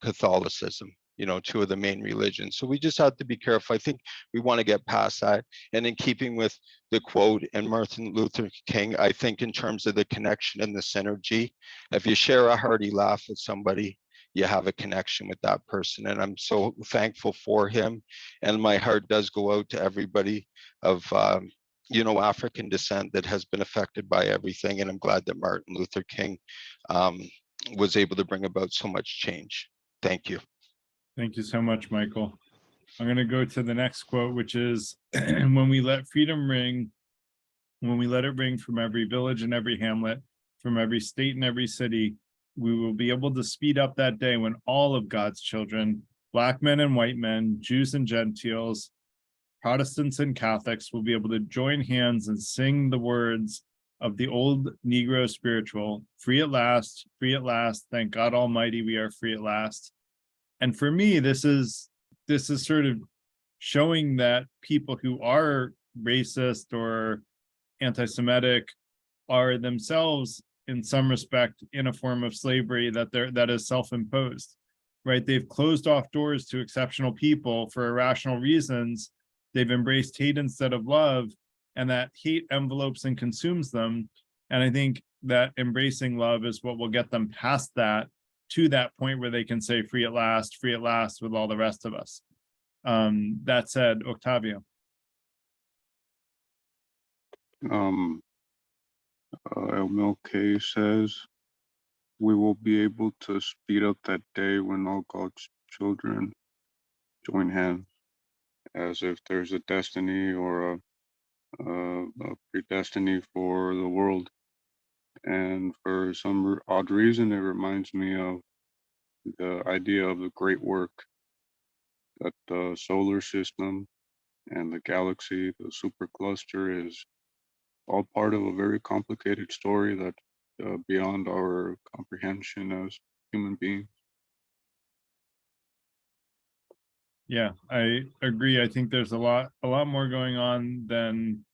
Catholicism. you know, two of the main religions. So we just have to be careful. I think we want to get past that. And in keeping with the quote and Martin Luther King, I think in terms of the connection and the synergy, if you share a hearty laugh with somebody, you have a connection with that person. And I'm so thankful for him. And my heart does go out to everybody of, you know, African descent that has been affected by everything. And I'm glad that Martin Luther King was able to bring about so much change. Thank you. Thank you so much, Michael. I'm going to go to the next quote, which is, when we let freedom ring, when we let it ring from every village and every hamlet, from every state and every city, we will be able to speed up that day when all of God's children, Black men and white men, Jews and Gentiles, Protestants and Catholics, will be able to join hands and sing the words of the old Negro spiritual, free at last, thank God Almighty, we are free at last. And for me, this is sort of showing that people who are racist or anti-Semitic are themselves, in some respect, in a form of slavery that is self-imposed, right? They've closed off doors to exceptional people for irrational reasons. They've embraced hate instead of love, and that hate envelopes and consumes them. And I think that embracing love is what will get them past that, to that point where they can say free at last with all the rest of us. That said, Octavio. MLK says, we will be able to speed up that day when all God's children join hands, as if there's a destiny or a predestiny for the world. And for some odd reason, it reminds me of the idea of the great work that the solar system and the galaxy, the supercluster, is all part of a very complicated story that beyond our comprehension as human beings. Yeah, I agree. I think there's a lot more going on than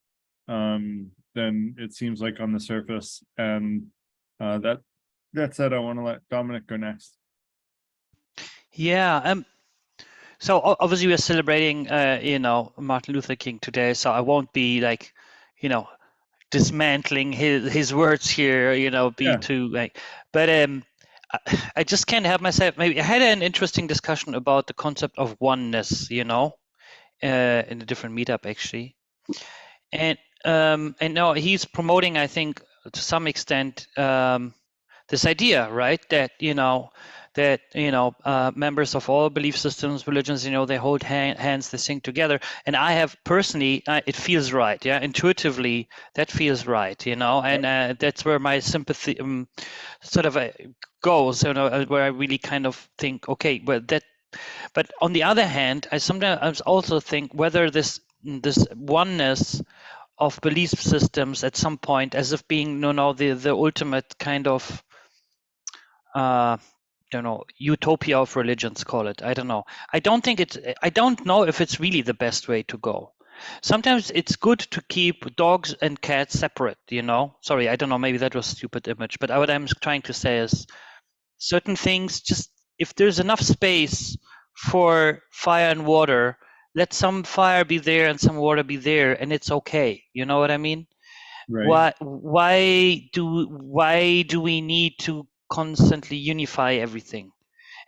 it seems like on the surface. And that said, I want to let Dominic go next. Yeah. So obviously we're celebrating, you know, Martin Luther King today. So I won't be like, you know, dismantling his words here, you know, too like, but I just can't help myself. Maybe I had an interesting discussion about the concept of oneness, you know, in a different meetup actually, and now he's promoting, I think, to some extent, this idea, right, that members of all belief systems, religions, you know, they hold hands, they sing together. And I have personally, it feels right, yeah, intuitively, that feels right, you know, and that's where my sympathy sort of goes, you know, where I really kind of think, okay, but on the other hand, I sometimes also think whether this oneness of belief systems at some point, as if being, the ultimate kind of utopia of religions, call it. I don't know. I don't know if it's really the best way to go. Sometimes it's good to keep dogs and cats separate, you know. Sorry, I don't know, maybe that was a stupid image, but what I'm trying to say is certain things, just if there's enough space for fire and water, let some fire be there and some water be there, and it's okay. You know what I mean? Right. Why do we need to constantly unify everything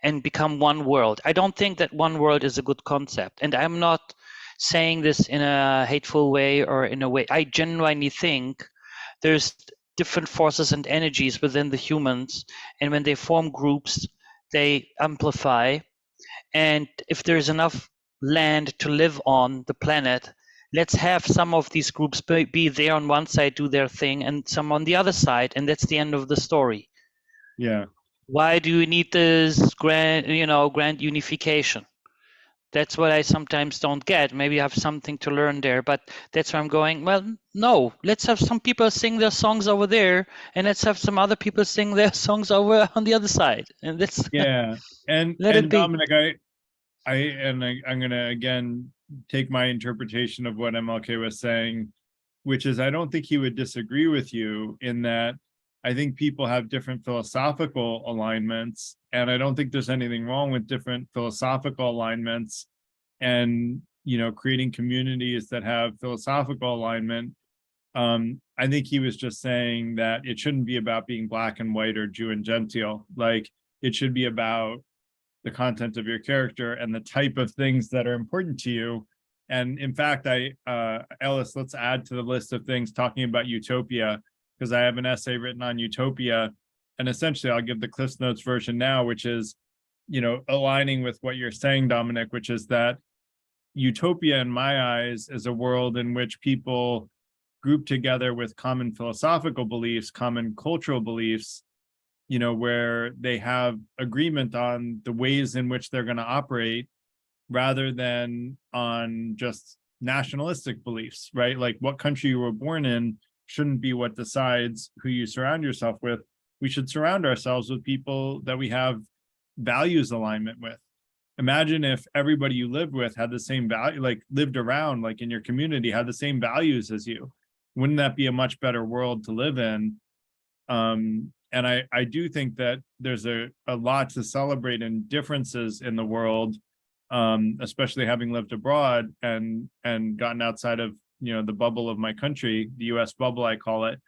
and become one world? I don't think that one world is a good concept, and I'm not saying this in a hateful way or in a way. I genuinely think there's different forces and energies within the humans, and when they form groups, they amplify. And if there's enough land to live on the planet, let's have some of these groups be there on one side, do their thing, and some on the other side, and that's the end of the story. Yeah. Why do you need this grand unification? That's what I sometimes don't get. Maybe I have something to learn there, but that's where I'm going, well, no, let's have some people sing their songs over there, and let's have some other people sing their songs over on the other side. And that's and let it be. Dominic, I'm gonna again take my interpretation of what MLK was saying, which is I don't think he would disagree with you in that I think people have different philosophical alignments, and I don't think there's anything wrong with different philosophical alignments and, you know, creating communities that have philosophical alignment. I think he was just saying that it shouldn't be about being black and white or Jew and Gentile. Like, it should be about the content of your character and the type of things that are important to you. And in fact, Ellis, let's add to the list of things talking about utopia, because I have an essay written on utopia. And essentially, I'll give the Cliffs Notes version now, which is, you know, aligning with what you're saying, Dominic, which is that utopia, in my eyes, is a world in which people group together with common philosophical beliefs, common cultural beliefs, you know, where they have agreement on the ways in which they're going to operate rather than on just nationalistic beliefs, right? Like, what country you were born in shouldn't be what decides who you surround yourself with. We should surround ourselves with people that we have values alignment with. Imagine if everybody you lived with had the same value, like lived around, like in your community, had the same values as you. Wouldn't that be a much better world to live in? And I do think that there's a lot to celebrate in differences in the world, especially having lived abroad and gotten outside of, you know, the bubble of my country, the US bubble, I call it.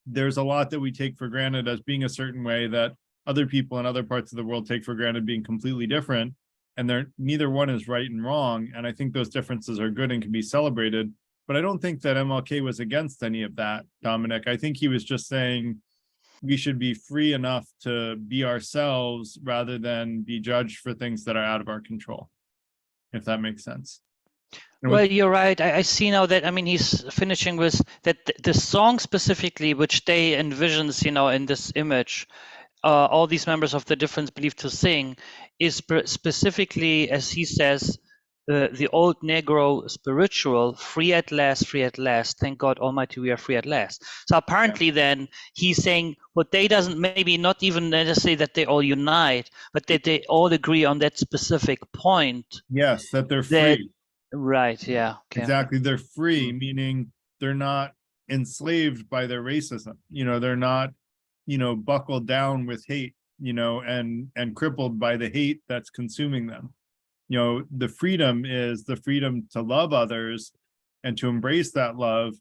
There's a lot that we take for granted as being a certain way that other people in other parts of the world take for granted being completely different. And neither one is right and wrong. And I think those differences are good and can be celebrated. But I don't think that MLK was against any of that, Dominic. I think he was just saying we should be free enough to be ourselves rather than be judged for things that are out of our control, if that makes sense. Well, you're right. I see now that, I mean, he's finishing with that the song specifically, which they envisions, you know, in this image, all these members of the different belief to sing, is specifically, as he says, the old Negro spiritual, free at last, thank God Almighty, we are free at last. So apparently then he's saying what they doesn't, maybe not even necessarily that they all unite, but that they all agree on that specific point. Yes, that they're free. Right, yeah. Okay. Exactly, they're free, meaning they're not enslaved by their racism. You know, they're not, you know, buckled down with hate, you know, and crippled by the hate that's consuming them. You know, the freedom is the freedom to love others and to embrace that love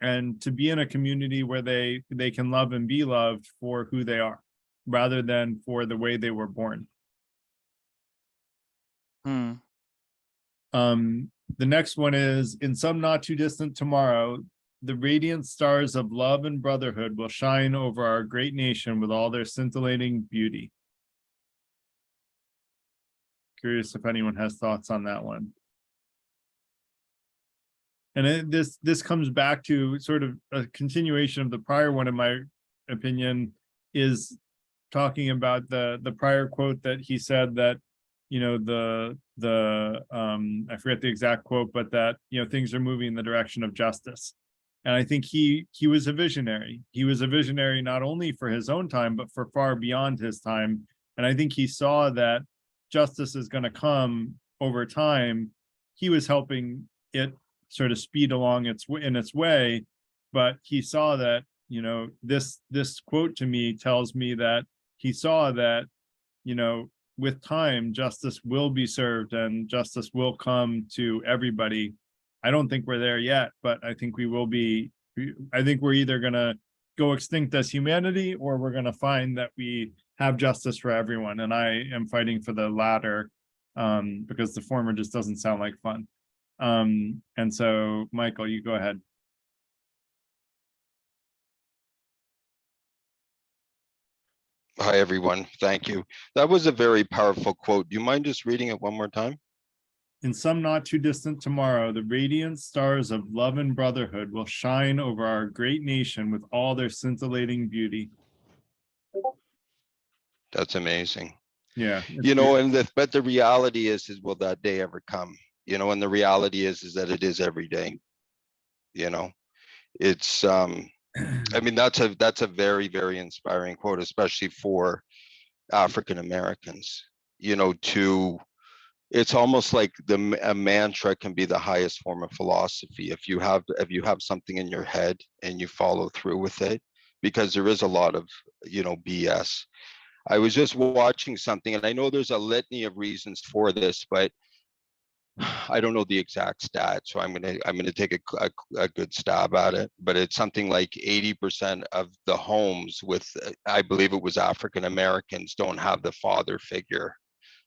and to be in a community where they can love and be loved for who they are rather than for the way they were born. The next one is, in some not too distant tomorrow, the radiant stars of love and brotherhood will shine over our great nation with all their scintillating beauty. Curious if anyone has thoughts on that one. And this comes back to sort of a continuation of the prior one, in my opinion, is talking about the prior quote that he said that, you know, I forget the exact quote, but that, you know, things are moving in the direction of justice. And I think he was a visionary. He was a visionary not only for his own time, but for far beyond his time. And I think he saw that justice is going to come over time. He was helping it sort of speed along in its way, but he saw that, you know, this quote to me tells me that he saw that, you know, with time, justice will be served and justice will come to everybody. I don't think we're there yet, but I think we will be. I think we're either going to go extinct as humanity or we're going to find that we have justice for everyone. And I am fighting for the latter because the former just doesn't sound like fun. And so, Michael, you go ahead. Hi, everyone. Thank you. That was a very powerful quote. Do you mind just reading it one more time? In some not too distant tomorrow, the radiant stars of love and brotherhood will shine over our great nation with all their scintillating beauty. That's amazing. Yeah. You know, and but the reality is will that day ever come? You know, and the reality is that it is every day. You know, it's I mean, that's a very, very inspiring quote, especially for African Americans, you know, to it's almost like a mantra can be the highest form of philosophy if you have something in your head and you follow through with it, because there is a lot of BS. I was just watching something, and I know there's a litany of reasons for this, but I don't know the exact stat, so I'm gonna take a good stab at it. But it's something like 80% of the homes with, I believe it was African Americans, don't have the father figure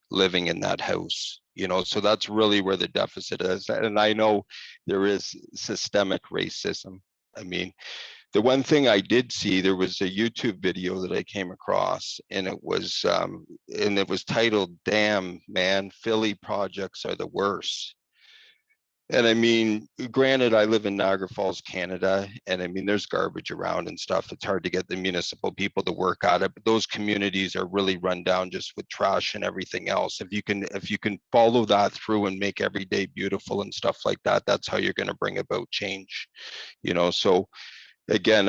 living in that house. So that's really where the deficit is. And I know there is systemic racism. I mean, the one thing I did see, there was a YouTube video that I came across, and it was titled, "Damn, man, Philly projects are the worst." And I mean, granted, I live in Niagara Falls, Canada, and I mean, there's garbage around and stuff. It's hard to get the municipal people to work at it, but those communities are really run down just with trash and everything else. If you can follow that through and make every day beautiful and stuff like that, that's how you're going to bring about change. So again,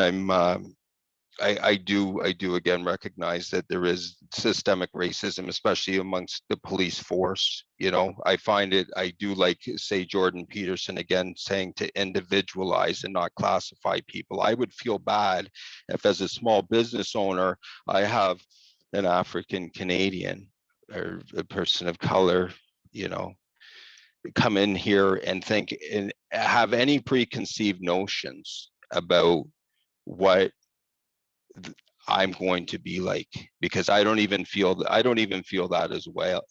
I do again recognize that there is systemic racism, especially amongst the police force. I find it, I do like, say, Jordan Peterson again saying to individualize and not classify people. I would feel bad if, as a small business owner, I have an African Canadian or a person of color, come in here and think and have any preconceived notions about what I'm going to be like, because I don't even feel that as well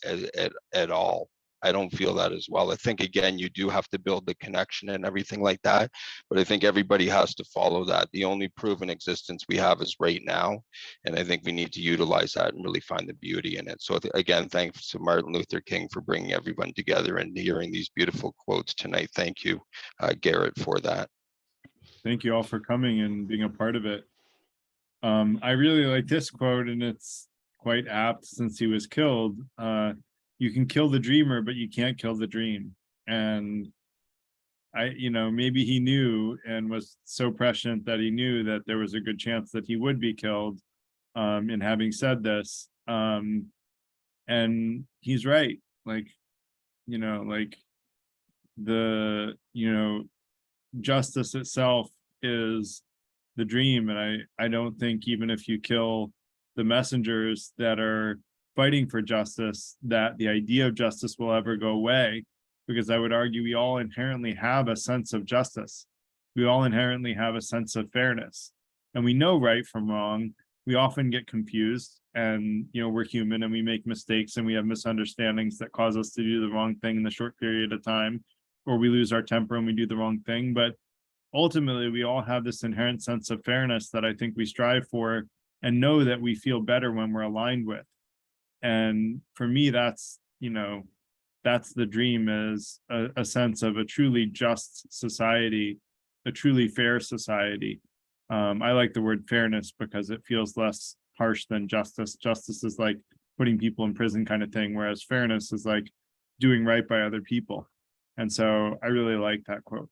at all. I don't feel that as well. I think, again, you do have to build the connection and everything like that, but I think everybody has to follow that. The only proven existence we have is right now, and I think we need to utilize that and really find the beauty in it. So again, thanks to Martin Luther King for bringing everyone together and hearing these beautiful quotes tonight. Thank you, Garrett, for that. Thank you all for coming and being a part of it. I really like this quote, and it's quite apt since he was killed. You can kill the dreamer, but you can't kill the dream. And maybe he knew and was so prescient that he knew that there was a good chance that he would be killed, in having said this. And he's right. Justice itself is the dream. And I don't think, even if you kill the messengers that are fighting for justice, that the idea of justice will ever go away, because I would argue we all inherently have a sense of justice. We all inherently have a sense of fairness, and we know right from wrong. We often get confused, and we're human and we make mistakes and we have misunderstandings that cause us to do the wrong thing in the short period of time, or we lose our temper and we do the wrong thing. But ultimately, we all have this inherent sense of fairness that I think we strive for and know that we feel better when we're aligned with. And for me, that's the dream, is a sense of a truly just society, a truly fair society. I like the word fairness because it feels less harsh than justice. Justice is like putting people in prison kind of thing, whereas fairness is like doing right by other people. And so I really like that quote.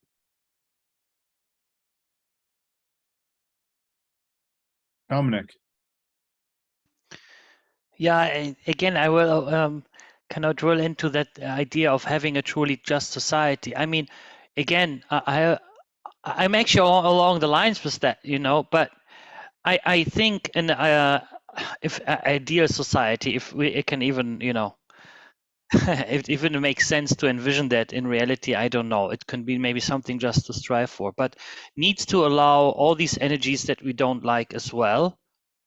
Dominic. Yeah, again, I will kind of drill into that idea of having a truly just society. I mean, again, I'm actually along the lines with that, but I think in if ideal society, if it can even, if even it makes sense to envision that in reality, I don't know. It can be maybe something just to strive for, but needs to allow all these energies that we don't like as well,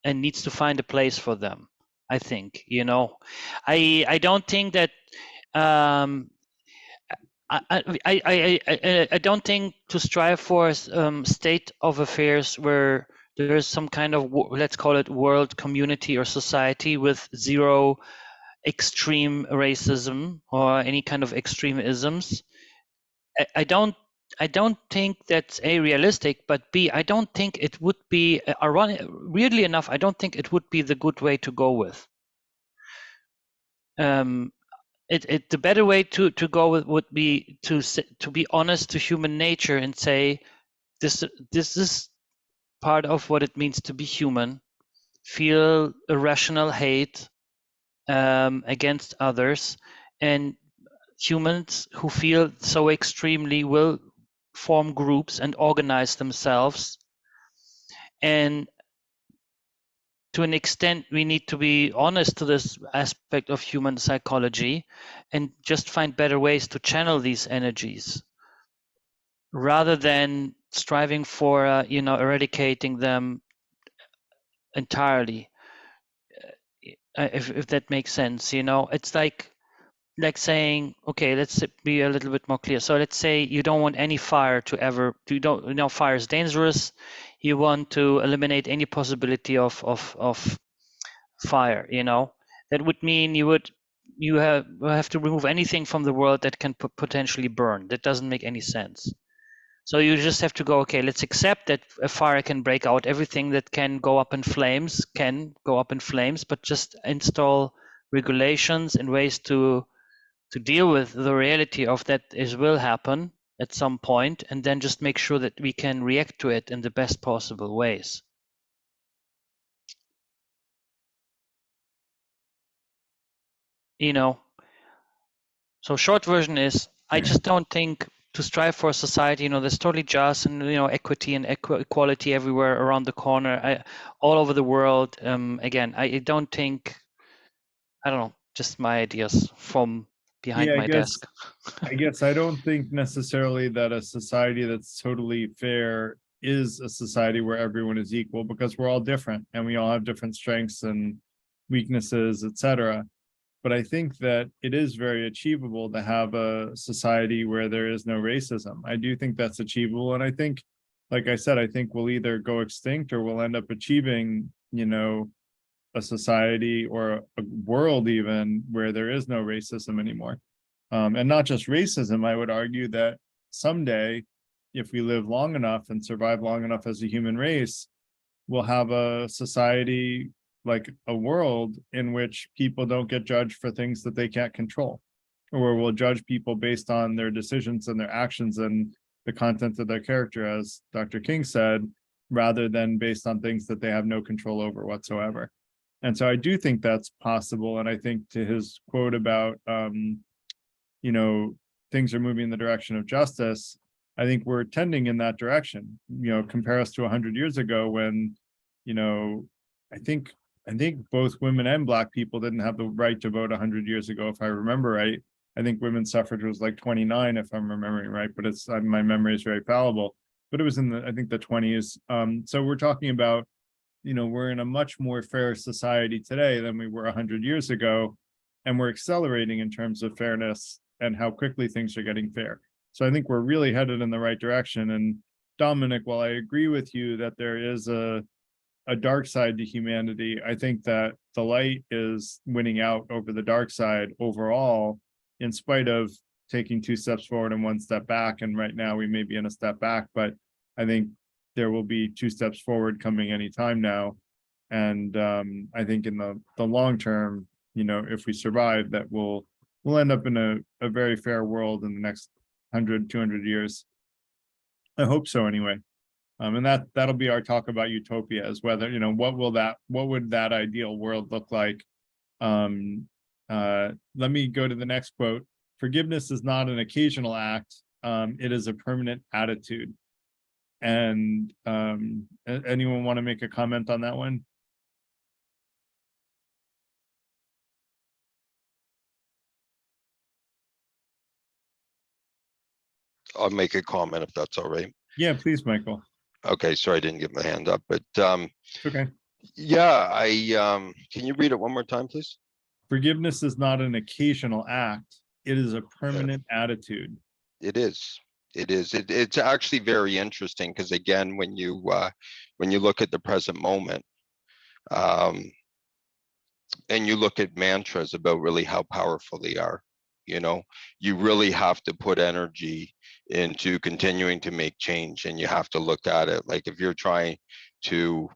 and needs to find a place for them. I think, I don't think that I don't think to strive for a state of affairs where there is some kind of, let's call it, world community or society with zero extreme racism or any kind of extremisms. I don't think that's A, realistic, but B, I don't think it would be, weirdly enough, I don't think it would be the good way to go with. The better way to go with would be to be honest to human nature and say, this is part of what it means to be human. Feel irrational hate against others, and humans who feel so extremely will form groups and organize themselves. And to an extent, we need to be honest to this aspect of human psychology and just find better ways to channel these energies rather than striving for, eradicating them entirely. If that makes sense, it's like saying, okay, let's be a little bit more clear. So let's say you don't want any fire to ever, fire is dangerous. You want to eliminate any possibility of fire, that would mean you have to remove anything from the world that can potentially burn. That doesn't make any sense. So you just have to go, okay, let's accept that a fire can break out. Everything that can go up in flames can go up in flames, but just install regulations and ways to deal with the reality of that will happen at some point, and then just make sure that we can react to it in the best possible ways. So short version is, I just don't think to strive for a society, that's totally just, and equity and equality everywhere around the corner, all over the world. Again, I don't think, I don't know, just my ideas from behind my desk. I guess I don't think necessarily that a society that's totally fair is a society where everyone is equal, because we're all different and we all have different strengths and weaknesses, etc. But I think that it is very achievable to have a society where there is no racism. I do think that's achievable. And I think, like I said, I think we'll either go extinct or we'll end up achieving, a society or a world even where there is no racism anymore. And not just racism, I would argue that someday, if we live long enough and survive long enough as a human race, we'll have a society, like a world, in which people don't get judged for things that they can't control, or we'll judge people based on their decisions and their actions and the content of their character, as Dr. King said, rather than based on things that they have no control over whatsoever. And so I do think that's possible. And I think, to his quote about, things are moving in the direction of justice, I think we're tending in that direction. Compare us to 100 years ago when, I think both women and Black people didn't have the right to vote 100 years ago, if I remember right. I think women's suffrage was like 29, if I'm remembering right, but it's my memory is very fallible. But it was in I think the 20s. So we're talking about, we're in a much more fair society today than we were 100 years ago, and we're accelerating in terms of fairness and how quickly things are getting fair. So I think we're really headed in the right direction. And Dominic, while I agree with you that there is a dark side to humanity, I think that the light is winning out over the dark side overall, in spite of taking 2 steps forward and 1 step back. And right now we may be in a step back, but I think there will be 2 steps forward coming anytime now. And I think in the long term, if we survive, that we'll end up in a very fair world in the next 100, 200 years. I hope so anyway. And that'll be our talk about utopia, as whether, what would that ideal world look like? Let me go to the next quote. Forgiveness is not an occasional act. It is a permanent attitude. And anyone want to make a comment on that one? I'll make a comment if that's all right. Yeah, please, Michael. Okay, sorry I didn't get my hand up, but Okay. yeah, can you read it one more time, please? Forgiveness is not an occasional act. It is a permanent attitude. It is. It's actually very interesting, because again, when you look at the present moment, and you look at mantras about really how powerful they are, you really have to put energy into continuing to make change, and you have to look at it like, if you're trying to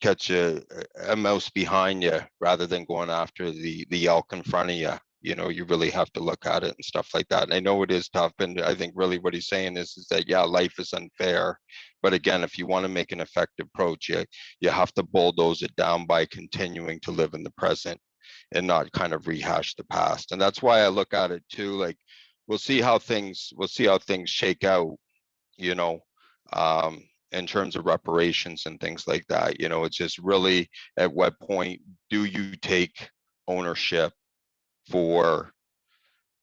catch a mouse behind you rather than going after the elk in front of you, you really have to look at it and stuff like that. And I know it is tough, and I think really what he's saying is that, yeah, life is unfair, but again, if you want to make an effective approach, you have to bulldoze it down by continuing to live in the present and not kind of rehash the past. And that's why I look at it too, like we'll see how things shake out, you know, in terms of reparations and things like that. You know, it's just really at what point do you take ownership for,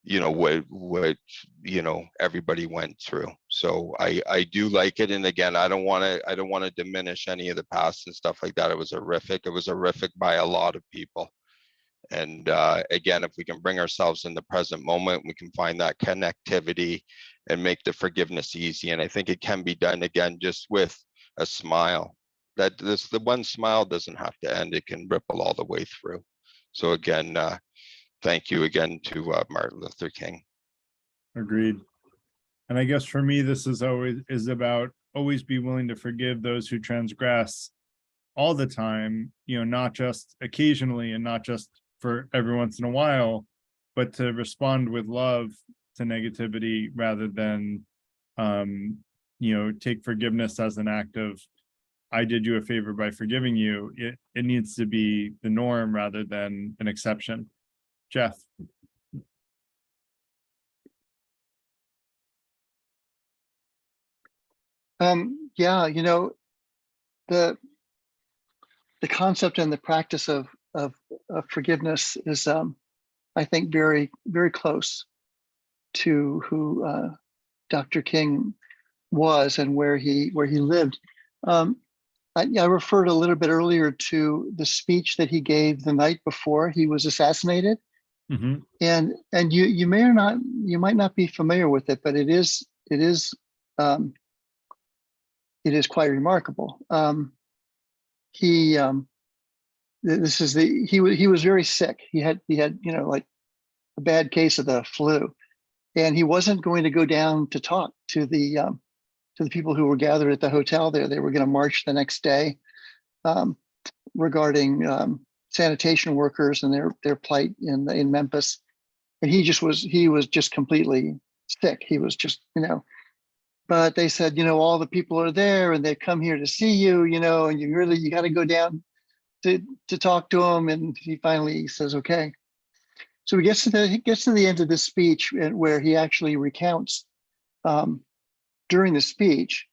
you know, what you know everybody went through. So I do like it, and again, I don't want to diminish any of the past and stuff like that. It was horrific by a lot of people. And again, if we can bring ourselves in the present moment, we can find that connectivity and make the forgiveness easy. And I think it can be done, again, just with a smile. That the one smile doesn't have to end, it can ripple all the way through. So again, thank you again to Martin Luther King. Agreed. And I guess for me, this is about always be willing to forgive those who transgress all the time, you know, not just occasionally and not just for every once in a while, but to respond with love to negativity rather than, you know, take forgiveness as an act of, I did you a favor by forgiving you. It needs to be the norm rather than an exception. Jeff. Yeah, you know, the concept and the practice of forgiveness is, I think, very, very close to who Dr. King was and where he lived. I referred a little bit earlier to the speech that he gave the night before he was assassinated. Mm-hmm. And you may or not, you might not be familiar with it, but it is quite remarkable. He was very sick. He had, you know, like a bad case of the flu, and he wasn't going to go down to talk to the people who were gathered at the hotel there. They were going to march the next day regarding sanitation workers and their plight in Memphis. And he was just completely sick. He was just, you know, but they said, you know, all the people are there and they come here to see you, you know, and you got to go down to talk to him. And he finally says, okay. So he gets to the end of this speech where he actually recounts during the speech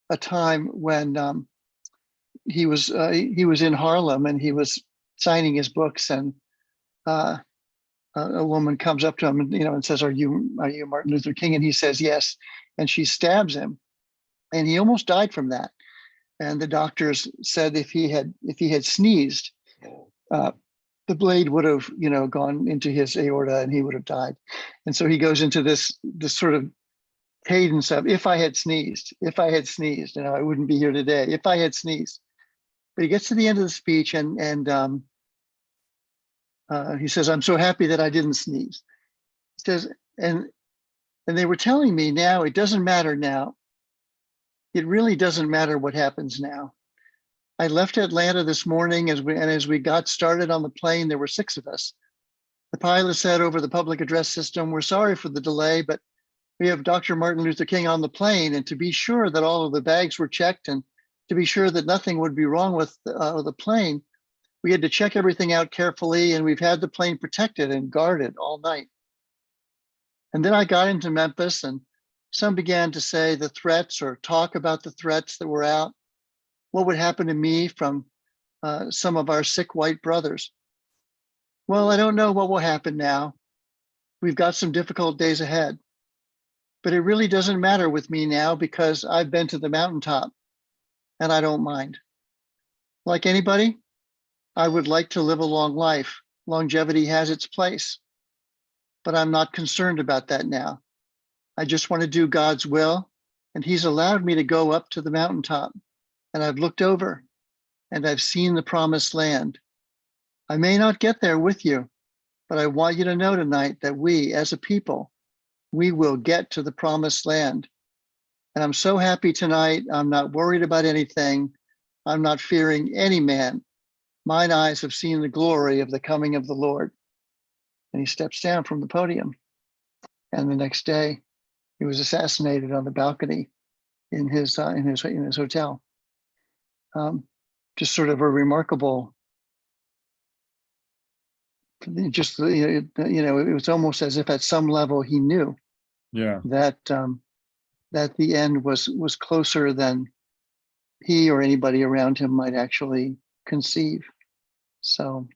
a time when he was in Harlem and he was signing his books, and a woman comes up to him and, you know, and says, "Are you Martin Luther King?" And he says, "Yes." And she stabs him, and he almost died from that. And the doctors said if he had sneezed, the blade would have, you know, gone into his aorta and he would have died. And so he goes into this sort of cadence of, if I had sneezed, you know, I wouldn't be here today. If I had sneezed. But he gets to the end of the speech and he says, "I'm so happy that I didn't sneeze." He says, and they were telling me now, it doesn't matter now. It really doesn't matter what happens now. I left Atlanta this morning as we got started on the plane, there were 6 of us. The pilot said over the public address system, "We're sorry for the delay, but we have Dr. Martin Luther King on the plane, and to be sure that all of the bags were checked and to be sure that nothing would be wrong with the plane, we had to check everything out carefully, and we've had the plane protected and guarded all night." And then I got into Memphis, and some began to say the threats or talk about the threats that were out. What would happen to me from some of our sick white brothers? Well, I don't know what will happen now. We've got some difficult days ahead. But it really doesn't matter with me now because I've been to the mountaintop and I don't mind. Like anybody, I would like to live a long life. Longevity has its place, but I'm not concerned about that now. I just want to do God's will, and He's allowed me to go up to the mountaintop, and I've looked over and I've seen the promised land. I may not get there with you, but I want you to know tonight that we as a people, we will get to the promised land. And I'm so happy tonight. I'm not worried about anything. I'm not fearing any man. Mine eyes have seen the glory of the coming of the Lord. And he steps down from the podium. And the next day, he was assassinated on the balcony in his hotel. Just sort of a remarkable just, it was almost as if at some level he knew Yeah. that that the end was closer than he or anybody around him might actually conceive. So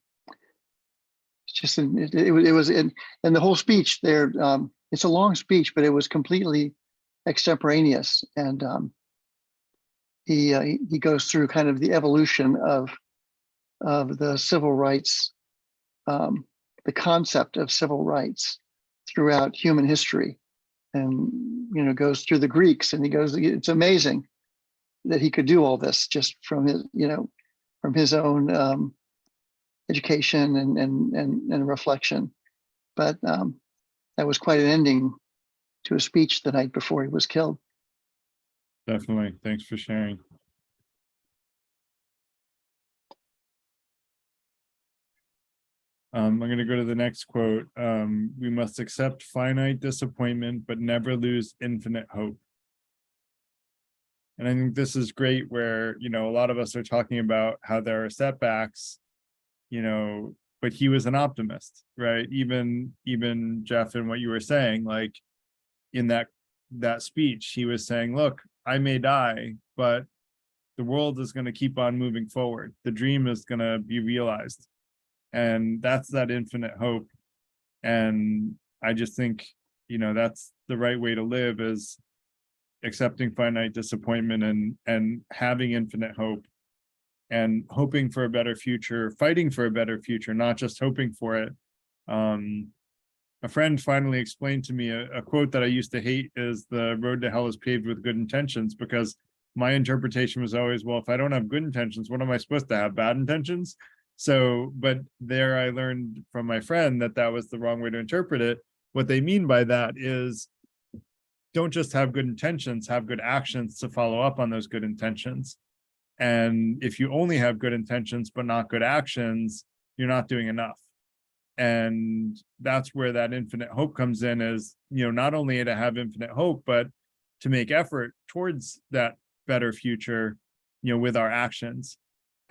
it's just, it was, and the whole speech there, it's a long speech, but it was completely extemporaneous. And he goes through kind of the evolution of the civil rights, the concept of civil rights throughout human history, and goes through the Greeks, and he goes, it's amazing that he could do all this just from his own education and reflection. But that was quite an ending to a speech the night before he was killed. Definitely. Thanks for sharing. I'm going to go to the next quote. We must accept finite disappointment, but never lose infinite hope. And I think this is great where, a lot of us are talking about how there are setbacks, but he was an optimist, right? Even Jeff, and what you were saying, like in that speech, he was saying, look, I may die, but the world is going to keep on moving forward. The dream is going to be realized. And that's that infinite hope. And I just think, that's the right way to live, is accepting finite disappointment and having infinite hope, and hoping for a better future, fighting for a better future, not just hoping for it. A friend finally explained to me a quote that I used to hate is, the road to hell is paved with good intentions, because my interpretation was always, well, if I don't have good intentions, what am I supposed to have? Bad intentions? So, but there I learned from my friend that was the wrong way to interpret it. What they mean by that is, don't just have good intentions, have good actions to follow up on those good intentions. And if you only have good intentions but not good actions, you're not doing enough. And that's where that infinite hope comes in, is, not only to have infinite hope, but to make effort towards that better future, with our actions.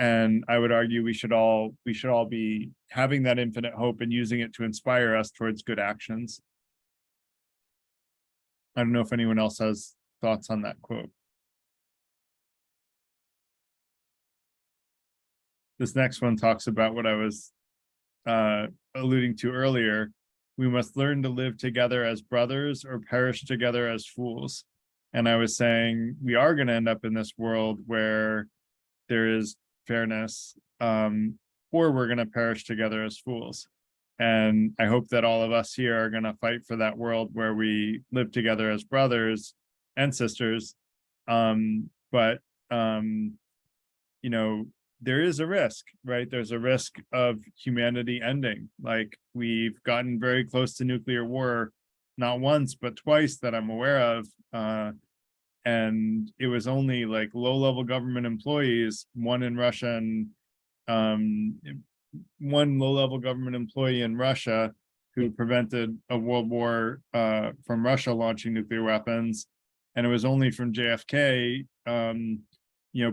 And I would argue we should all be having that infinite hope and using it to inspire us towards good actions. I don't know if anyone else has thoughts on that quote. This next one talks about what I was alluding to earlier. We must learn to live together as brothers or perish together as fools. And I was saying, we are going to end up in this world where there is fairness, or we're going to perish together as fools. And I hope that all of us here are going to fight for that world where we live together as brothers and sisters. But there is a risk, right? There's a risk of humanity ending. Like, we've gotten very close to nuclear war, not once, but twice that I'm aware of. And it was only like low-level government employees, one in Russia and one low-level government employee in Russia who prevented a world war from Russia launching nuclear weapons. And it was only from JFK,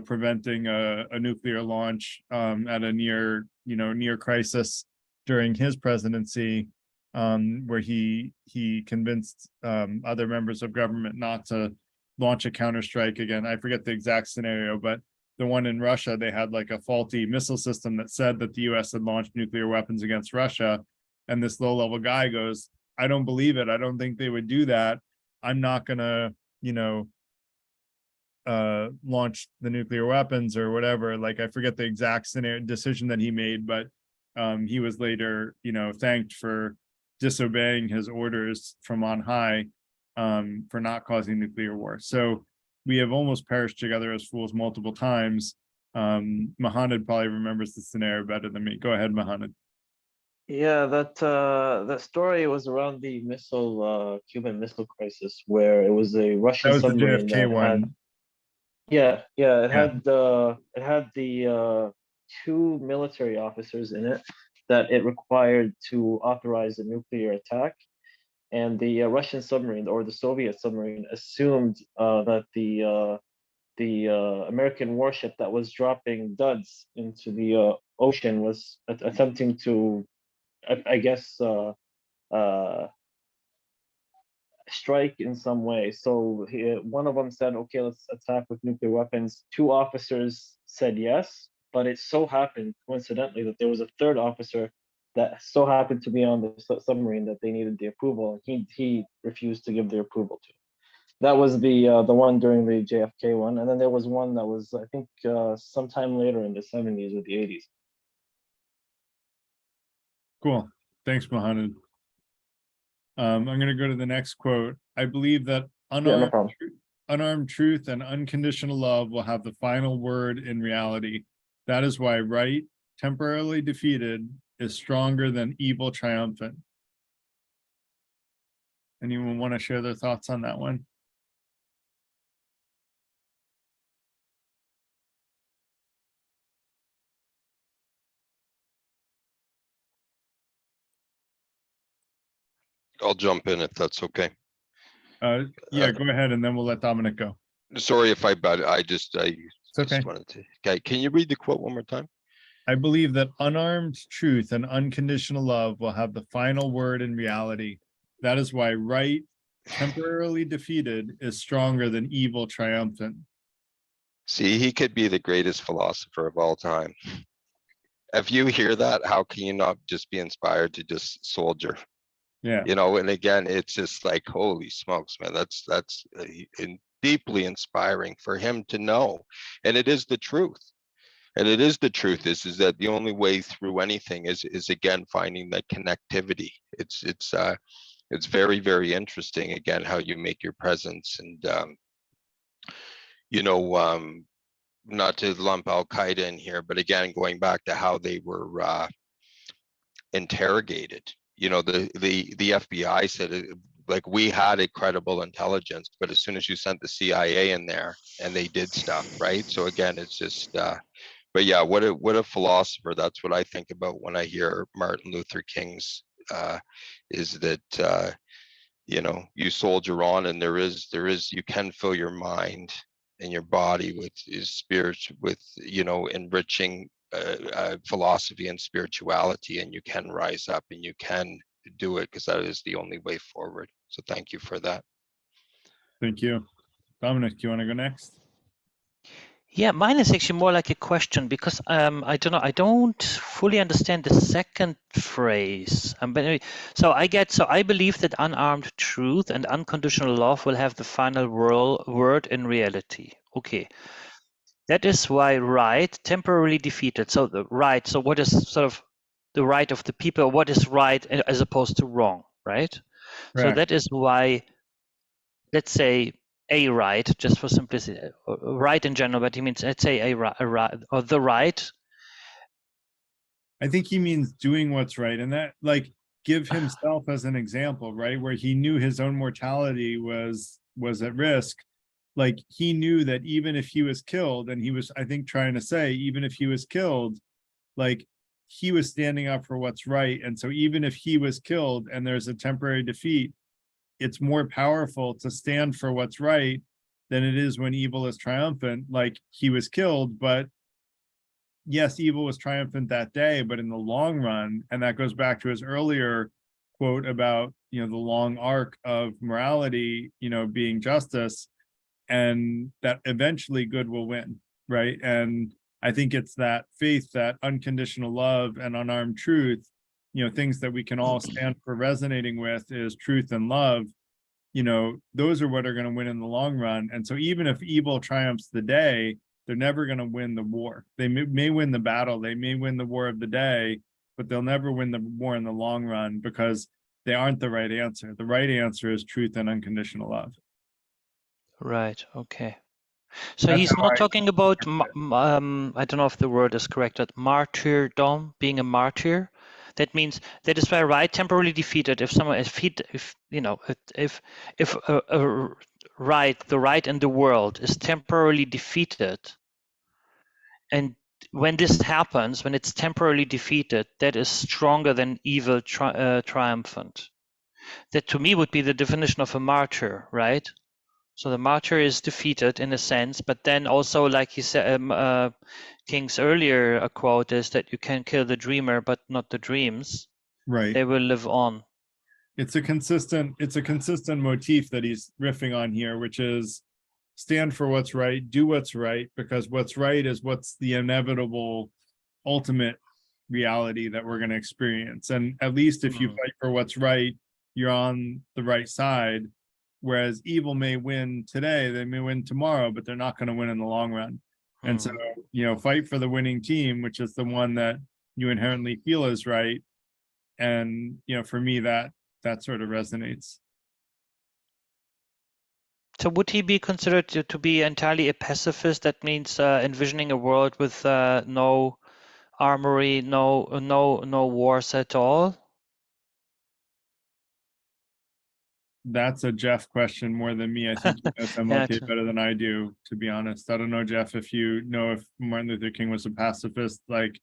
preventing a nuclear launch at a near crisis during his presidency, where he convinced other members of government not to launch a counterstrike again. I forget the exact scenario, but the one in Russia, they had like a faulty missile system that said that the US had launched nuclear weapons against Russia. And this low-level guy goes, I don't believe it. I don't think they would do that. I'm not gonna, launch the nuclear weapons or whatever. Like, I forget the exact scenario decision that he made, but he was later, thanked for disobeying his orders from on high, for not causing nuclear war. So we have almost perished together as fools multiple times. Mohanad probably remembers the scenario better than me. Go ahead, Mohanad. Yeah, that story was around the Cuban Missile Crisis, where it was a Russian That was the submarine JFK that one. had, it had the two military officers in it that it required to authorize a nuclear attack. And the Russian submarine, or the Soviet submarine, assumed that the American warship that was dropping duds into the ocean was attempting to I guess, strike in some way. So one of them said, okay, let's attack with nuclear weapons. 2 officers said yes, but it so happened coincidentally that there was a 3rd officer that so happened to be on the submarine that they needed the approval, and he refused to give the approval to. That was the one during the JFK one, and then there was one that was, I think, sometime later in the 70s or the 80s. Cool. Thanks, Mohanad. I'm going to go to the next quote. I believe that Yeah, no problem. unarmed truth and unconditional love will have the final word in reality. That is why right, temporarily defeated, is stronger than evil triumphant. Anyone want to share their thoughts on that one? I'll jump in if that's okay. Yeah, go ahead, and then we'll let Dominic go. Sorry if I just okay. wanted to. Okay, can you read the quote one more time? I believe that unarmed truth and unconditional love will have the final word in reality. That is why right, temporarily defeated, is stronger than evil triumphant. See, he could be the greatest philosopher of all time. If you hear that, how can you not just be inspired to just soldier? Yeah. You know, and again, it's just like, holy smokes, man, that's deeply inspiring for him to know. And it is the truth. And it is the truth is that the only way through anything is again finding that connectivity. It's very, very interesting again how you make your presence, and you know, not to lump Al-Qaeda in here, but again going back to how they were interrogated. You know, the FBI said like we had a credible intelligence, but as soon as you sent the CIA in there and they did stuff, right? So again, it's just but yeah, what a philosopher. That's what I think about when I hear Martin Luther King's is that you know, you soldier on, and there is you can fill your mind and your body with spiritual, with, you know, enriching philosophy and spirituality, and you can rise up and you can do it, because that is the only way forward. So thank you for that. Thank you. Dominic, do you want to go next? Yeah, mine is actually more like a question, because I don't know, I don't fully understand the second phrase. But anyway, so I believe that unarmed truth and unconditional love will have the final word in reality. Okay, that is why right, temporarily defeated. So the right. So what is sort of the right of the people? What is right as opposed to wrong, right? So that is why, let's say, a right, just for simplicity, right in general, but he means, let's say, a right, or the right. I think he means doing what's right, and that, like, give himself as an example, right, where he knew his own mortality was at risk. Like, he knew that even if he was killed, and he was, I think, trying to say, even if he was killed, like, he was standing up for what's right. And so even if he was killed and there's a temporary defeat, it's more powerful to stand for what's right than it is when evil is triumphant. Like, he was killed, but yes, evil was triumphant that day, but in the long run, and that goes back to his earlier quote about, you know, the long arc of morality, you know, being justice, and that eventually good will win, right? And I think it's that faith, that unconditional love and unarmed truth, you know, things that we can all stand for resonating with is truth and love. You know, those are what are going to win in the long run. And so even if evil triumphs the day, they're never going to win the war. They may win the battle, they may win the war of the day, but they'll never win the war in the long run, because they aren't the right answer. The right answer is truth and unconditional love. Right. Okay. So That's he's how not talking about, I don't know if the word is correct, that martyrdom, being a martyr. That means that is why right, temporarily defeated. If someone, if you know, if right, the right in the world is temporarily defeated, and when this happens, when it's temporarily defeated, that is stronger than evil triumphant. That to me would be the definition of a martyr, right? So the martyr is defeated in a sense, but then also, like he said, King's earlier quote is that you can kill the dreamer, but not the dreams. Right. they will live on. It's a consistent motif that he's riffing on here, which is stand for what's right, do what's right, because what's right is what's the inevitable ultimate reality that we're going to experience. And at least if you fight for what's right, you're on the right side. Whereas evil may win today, they may win tomorrow, but they're not going to win in the long run. And so, fight for the winning team, which is the one that you inherently feel is right. And, for me, that sort of resonates. So would he be considered to be entirely a pacifist? That means envisioning a world with no armory, no wars at all? That's a Jeff question more than me. I think he knows MLK better than I do, to be honest. I don't know, Jeff, if you know if Martin Luther King was a pacifist, like,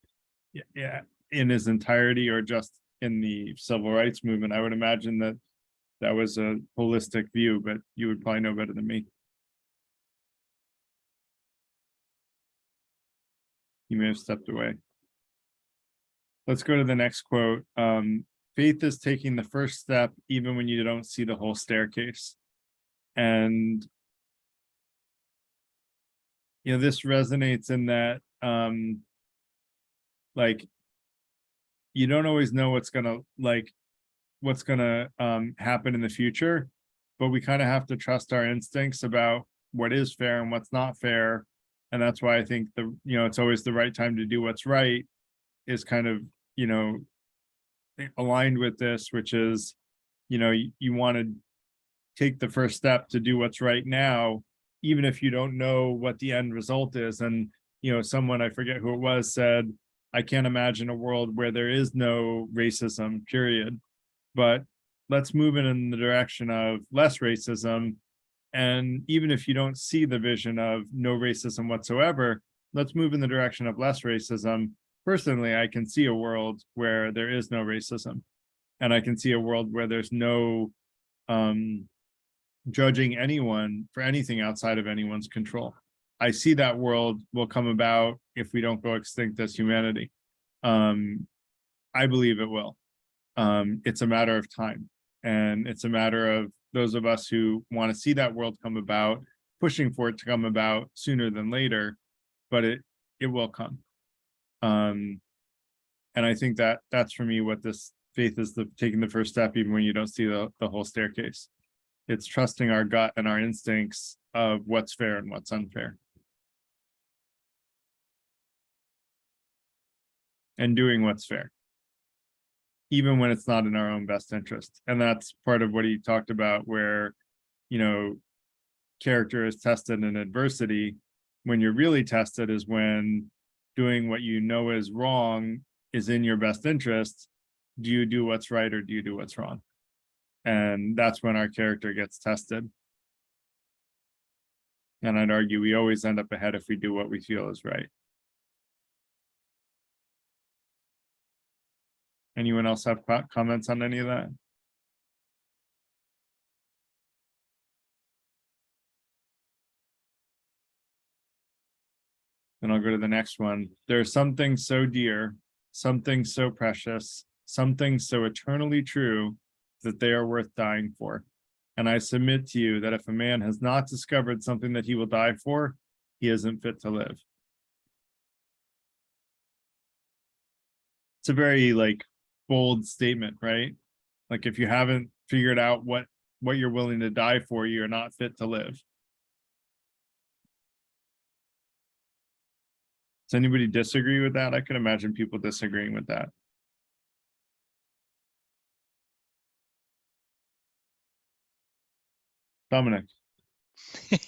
in his entirety or just in the civil rights movement. I would imagine that was a holistic view, but you would probably know better than me. He may have stepped away. Let's go to the next quote. Faith is taking the first step even when you don't see the whole staircase. And this resonates in that like, you don't always know what's gonna happen in the future, but we kind of have to trust our instincts about what is fair and what's not fair. And that's why I think it's always the right time to do what's right is kind of aligned with this, which is you want to take the first step to do what's right now, even if you don't know what the end result is. And someone, I forget who it was, said, I can't imagine a world where there is no racism, period. But let's move it in the direction of less racism. And even if you don't see the vision of no racism whatsoever, let's move in the direction of less racism. Personally, I can see a world where there is no racism. And I can see a world where there's no judging anyone for anything outside of anyone's control. I see that world will come about if we don't go extinct as humanity. I believe it will. It's a matter of time. And it's a matter of those of us who want to see that world come about, pushing for it to come about sooner than later, but it will come. And I think that's for me what this faith is, taking the first step even when you don't see the whole staircase. It's trusting our gut and our instincts of what's fair and what's unfair. And doing what's fair, even when it's not in our own best interest. And that's part of what he talked about, where, character is tested in adversity. When you're really tested is when doing what you know is wrong is in your best interest. Do you do what's right or do you do what's wrong? And that's when our character gets tested. And I'd argue we always end up ahead if we do what we feel is right. Anyone else have comments on any of that? And I'll go to the next one. There's something so dear, something so precious, something so eternally true that they are worth dying for. And I submit to you that if a man has not discovered something that he will die for, he isn't fit to live. It's a very bold statement, right? Like, if you haven't figured out what you're willing to die for, you're not fit to live. Does anybody disagree with that? I can imagine people disagreeing with that. Dominic. I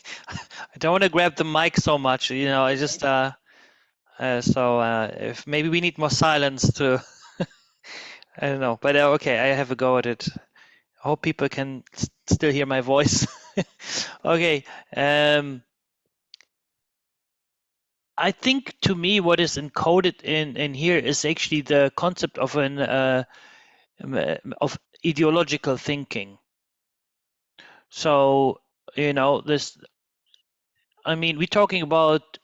don't want to grab the mic so much, I just if maybe we need more silence to I don't know, but okay, I have a go at it. I hope people can still hear my voice. Okay. I think, to me, what is encoded in here is actually the concept of of ideological thinking. So, this, we're talking about,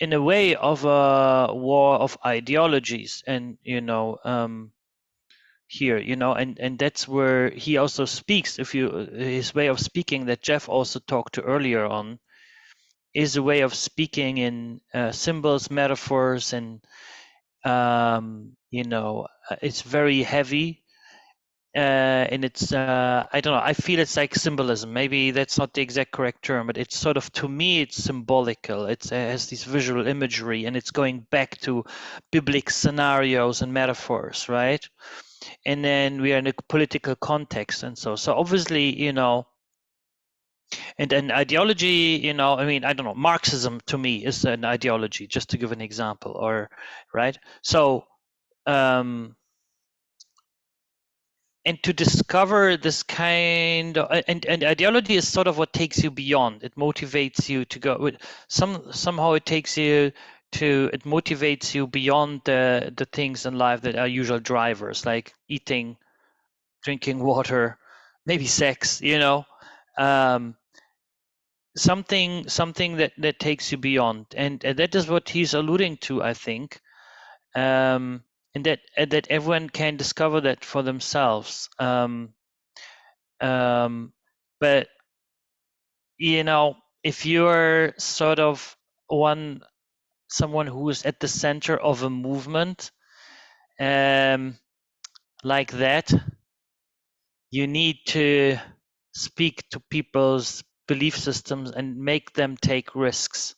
in a way, of a war of ideologies, and here, you know, and that's where he also speaks. If you his way of speaking that Jeff also talked to earlier on is a way of speaking in symbols, metaphors, and you know, it's very heavy. And it's I don't know, I feel it's like symbolism. Maybe that's not the exact correct term, but it's sort of, to me, it's symbolical. It has this visual imagery, and it's going back to biblical scenarios and metaphors, right? And then we are in a political context, and so obviously, you know, and an ideology, you know, I mean, I don't know, Marxism to me is an ideology, just to give an example, or right. So and to discover this kind of, and ideology is sort of what takes you beyond. It motivates you to go with somehow it takes you to, it motivates you beyond the things in life that are usual drivers, like eating, drinking water, maybe sex, you know, something that takes you beyond, and that is what he's alluding to, I think. And that everyone can discover that for themselves. But you know, if you're sort of someone who is at the center of a movement, like that, you need to speak to people's belief systems and make them take risks.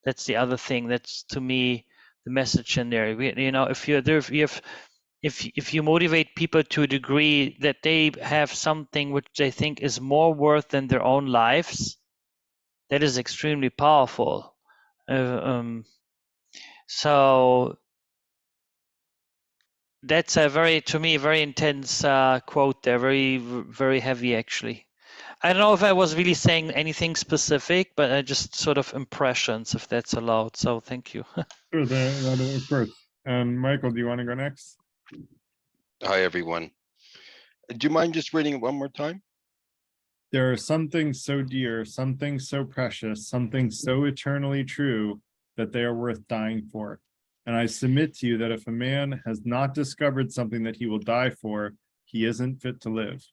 That's the other thing. That's, to me, the message in there. You know, if you're there, if you motivate people to a degree that they have something which they think is more worth than their own lives, that is extremely powerful. So that's a very, to me, very intense quote there. Very heavy, actually. I don't know if I was really saying anything specific, but just sort of impressions, if that's allowed. So thank you. Sure, that of course. And Michael, do you want to go next? Hi, everyone. Do you mind just reading it one more time? There are some things so dear, some things so precious, something so eternally true that they are worth dying for. And I submit to you that if a man has not discovered something that he will die for, he isn't fit to live.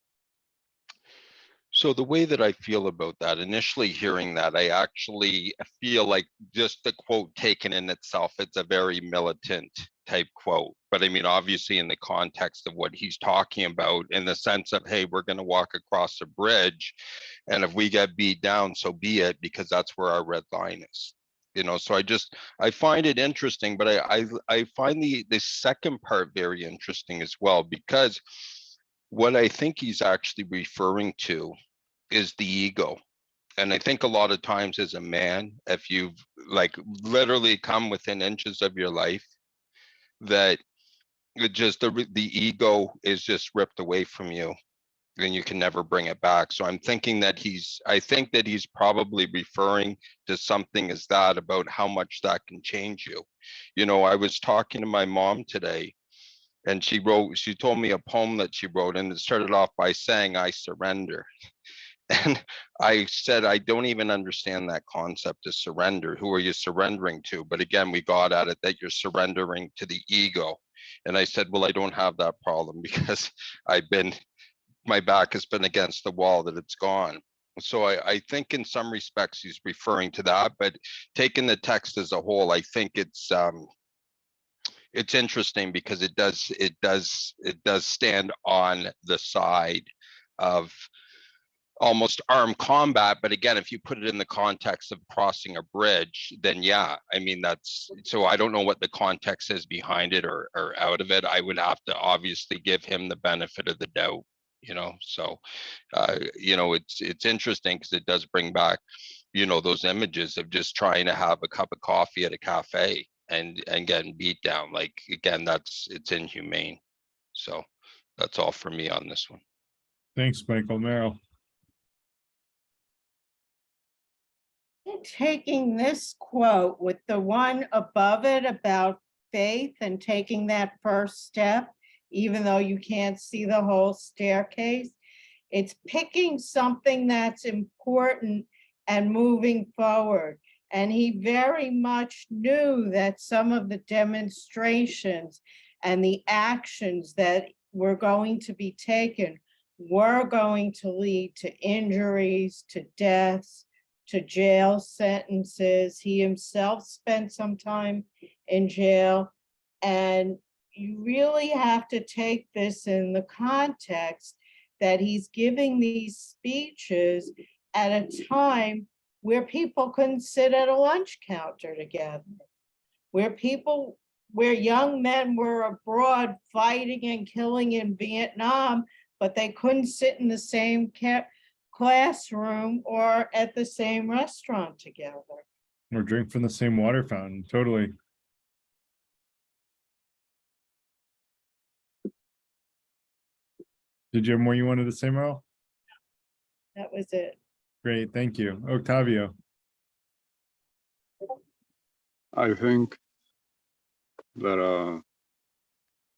So the way that I feel about that, initially hearing that, I actually feel like just the quote taken in itself, it's a very militant type quote. But I mean, obviously in the context of what he's talking about, in the sense of, hey, we're going to walk across a bridge, and if we get beat down, so be it, because that's where our red line is. You know, so I find it interesting, but I find the second part very interesting as well, because what I think he's actually referring to is the ego. And I think a lot of times as a man, if you've like literally come within inches of your life, that it just the ego is just ripped away from you, then you can never bring it back. So I'm thinking that I think that he's probably referring to something as that, about how much that can change you. You know, I was talking to my mom today, and she told me a poem that she wrote, and it started off by saying, I surrender. And I said, I don't even understand that concept of surrender. Who are you surrendering to? But again, we got at it that you're surrendering to the ego. And I said, well, I don't have that problem, because my back has been against the wall, that it's gone. So I think in some respects he's referring to that, but taking the text as a whole, I think it's interesting, because it does stand on the side of almost armed combat. But again, if you put it in the context of crossing a bridge, then yeah, I mean, that's, so I don't know what the context is behind it or out of it. I would have to obviously give him the benefit of the doubt, you know. So you know, it's interesting, because it does bring back, you know, those images of just trying to have a cup of coffee at a cafe and getting beat down. Like, again, it's inhumane. So that's all for me on this one. Thanks, Michael. Meryl. Taking this quote with the one above it about faith and taking that first step, even though you can't see the whole staircase, it's picking something that's important and moving forward. And he very much knew that some of the demonstrations and the actions that were going to be taken were going to lead to injuries, to deaths, to jail sentences. He himself spent some time in jail. And you really have to take this in the context that he's giving these speeches at a time where people couldn't sit at a lunch counter together, where young men were abroad fighting and killing in Vietnam, but they couldn't sit in the same classroom or at the same restaurant together. Or drink from the same water fountain, totally. Did you have more you wanted to say, Merle? That was it. Great, thank you. Octavio. I think that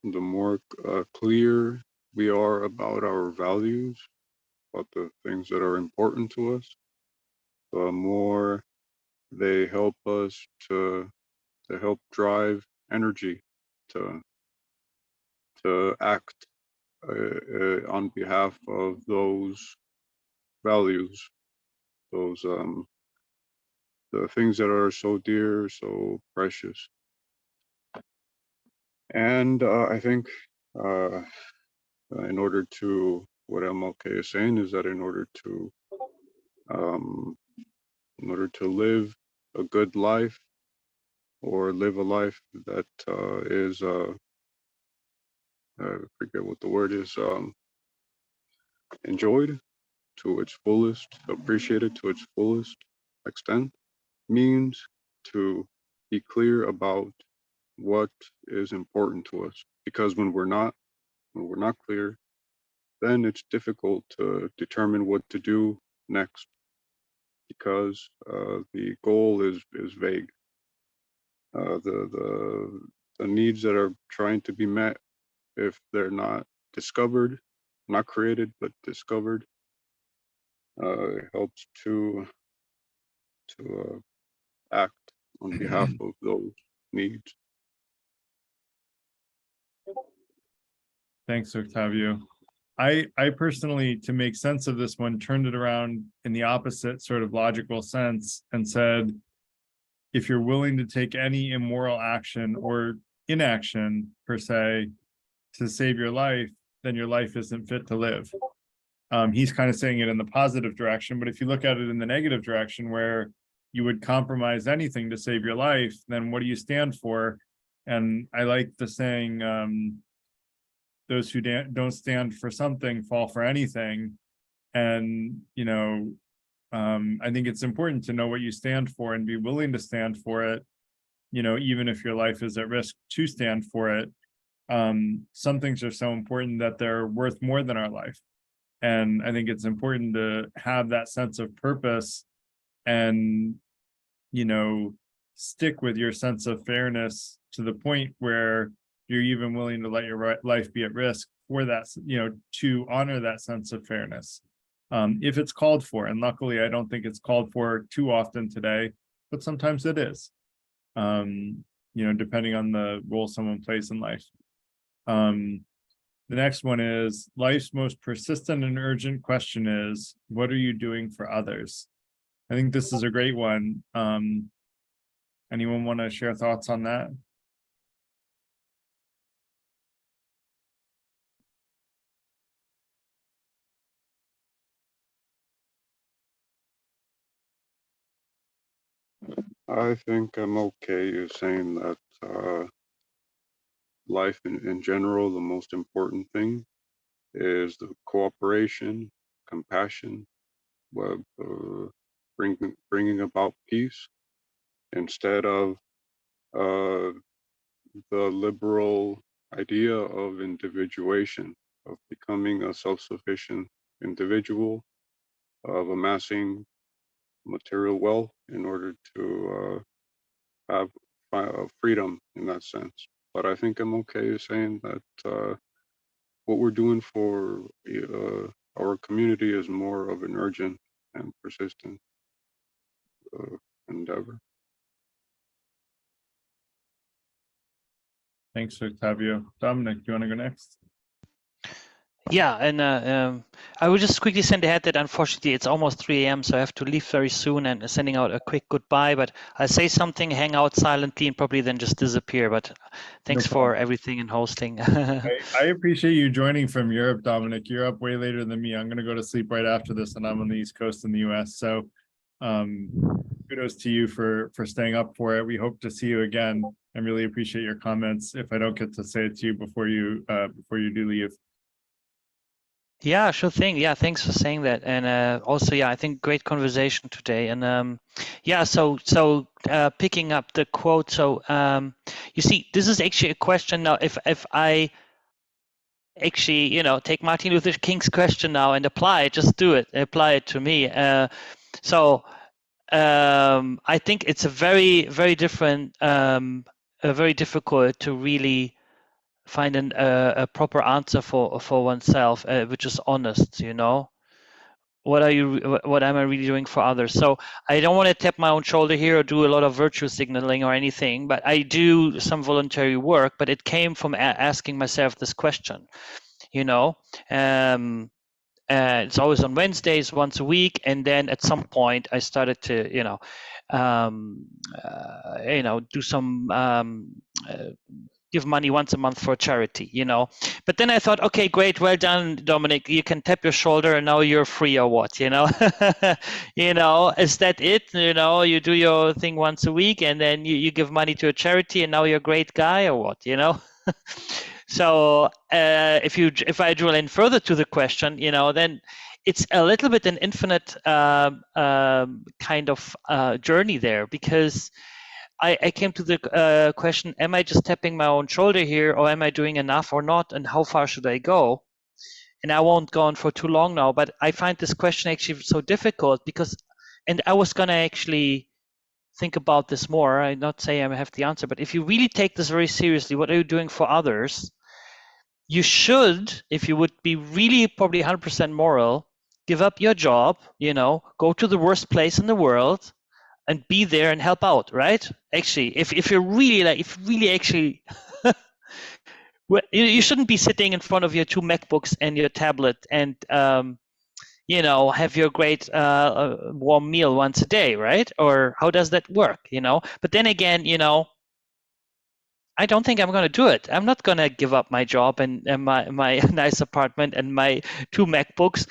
the more clear we are about our values, about the things that are important to us, the more they help us to help drive energy to act on behalf of those values, those the things that are so dear, so precious. And I think in order to, what MLK is saying is that in order to live a good life, or live a life that is I forget what the word is, enjoyed to its fullest, appreciated to its fullest extent, means to be clear about what is important to us. Because when we're not clear, then it's difficult to determine what to do next, because the goal is vague. The needs that are trying to be met, if they're not discovered, not created, but discovered, it helps to act on behalf of those needs. Thanks, Octavio. I personally, to make sense of this one, turned it around in the opposite sort of logical sense and said, if you're willing to take any immoral action or inaction per se to save your life, then your life isn't fit to live. He's kind of saying it in the positive direction, but if you look at it in the negative direction, where you would compromise anything to save your life, then what do you stand for? And I like the saying, those who don't stand for something fall for anything. And, you know, I think it's important to know what you stand for and be willing to stand for it, you know, even if your life is at risk to stand for it. Some things are so important that they're worth more than our life. And I think it's important to have that sense of purpose and, you know, stick with your sense of fairness to the point where you're even willing to let your life be at risk for that, you know, to honor that sense of fairness. If it's called for, and luckily I don't think it's called for too often today, but sometimes it is, you know, depending on the role someone plays in life. The next one is, life's most persistent and urgent question is, what are you doing for others? I think this is a great one. Anyone want to share thoughts on that? I think MLK is saying that life in general, the most important thing is the cooperation, compassion, bringing about peace, instead of the liberal idea of individuation, of becoming a self-sufficient individual, of amassing material wealth in order to have freedom in that sense. But I think MLK is saying that what we're doing for our community is more of an urgent and persistent endeavor. Thanks, Octavio. Dominic, do you want to go next? Yeah, and I will just quickly send ahead that unfortunately it's almost 3 a.m., so I have to leave very soon and sending out a quick goodbye. But I'll say something, hang out silently, and probably then just disappear. But thanks for problem. everything and hosting. I appreciate you joining from Europe, Dominic. You're up way later than me. I'm going to go to sleep right after this, and I'm on the East Coast in the US. So kudos to you for staying up for it. We hope to see you again and really appreciate your comments if I don't get to say it to you before you do leave. Yeah, sure thing. Yeah, thanks for saying that. And also, yeah, I think great conversation today. And yeah, so picking up the quote. So you see, this is actually a question now. If I actually, take Martin Luther King's question now and apply it, just do it, apply it to me. So I think it's a very, very different, very difficult to really find a proper answer for oneself, which is honest. What am I really doing for others? So I don't want to tap my own shoulder here or do a lot of virtue signaling or anything, but I do some voluntary work. But it came from asking myself this question. It's always on Wednesdays, once a week, and then at some point I started to do some give money once a month for a charity, but then I thought, okay, great, well done, Dominic, you can tap your shoulder and now you're free, or what? Is that it? You do your thing once a week and then you give money to a charity and now you're a great guy, or what? So if I drill in further to the question, then it's a little bit an infinite kind of journey there, because I came to the question, am I just tapping my own shoulder here, or am I doing enough or not, and how far should I go? And I won't go on for too long now, but I find this question actually so difficult because, and I was gonna actually think about this more. I'm not saying I have the answer, but if you really take this very seriously, what are you doing for others? You should, if you would be really probably 100% moral, give up your job, go to the worst place in the world and be there and help out, right? Actually, if you're really actually, you shouldn't be sitting in front of your 2 MacBooks and your tablet and, have your great warm meal once a day, right? Or how does that work, But then again, I don't think I'm going to do it. I'm not going to give up my job and my nice apartment and my 2 MacBooks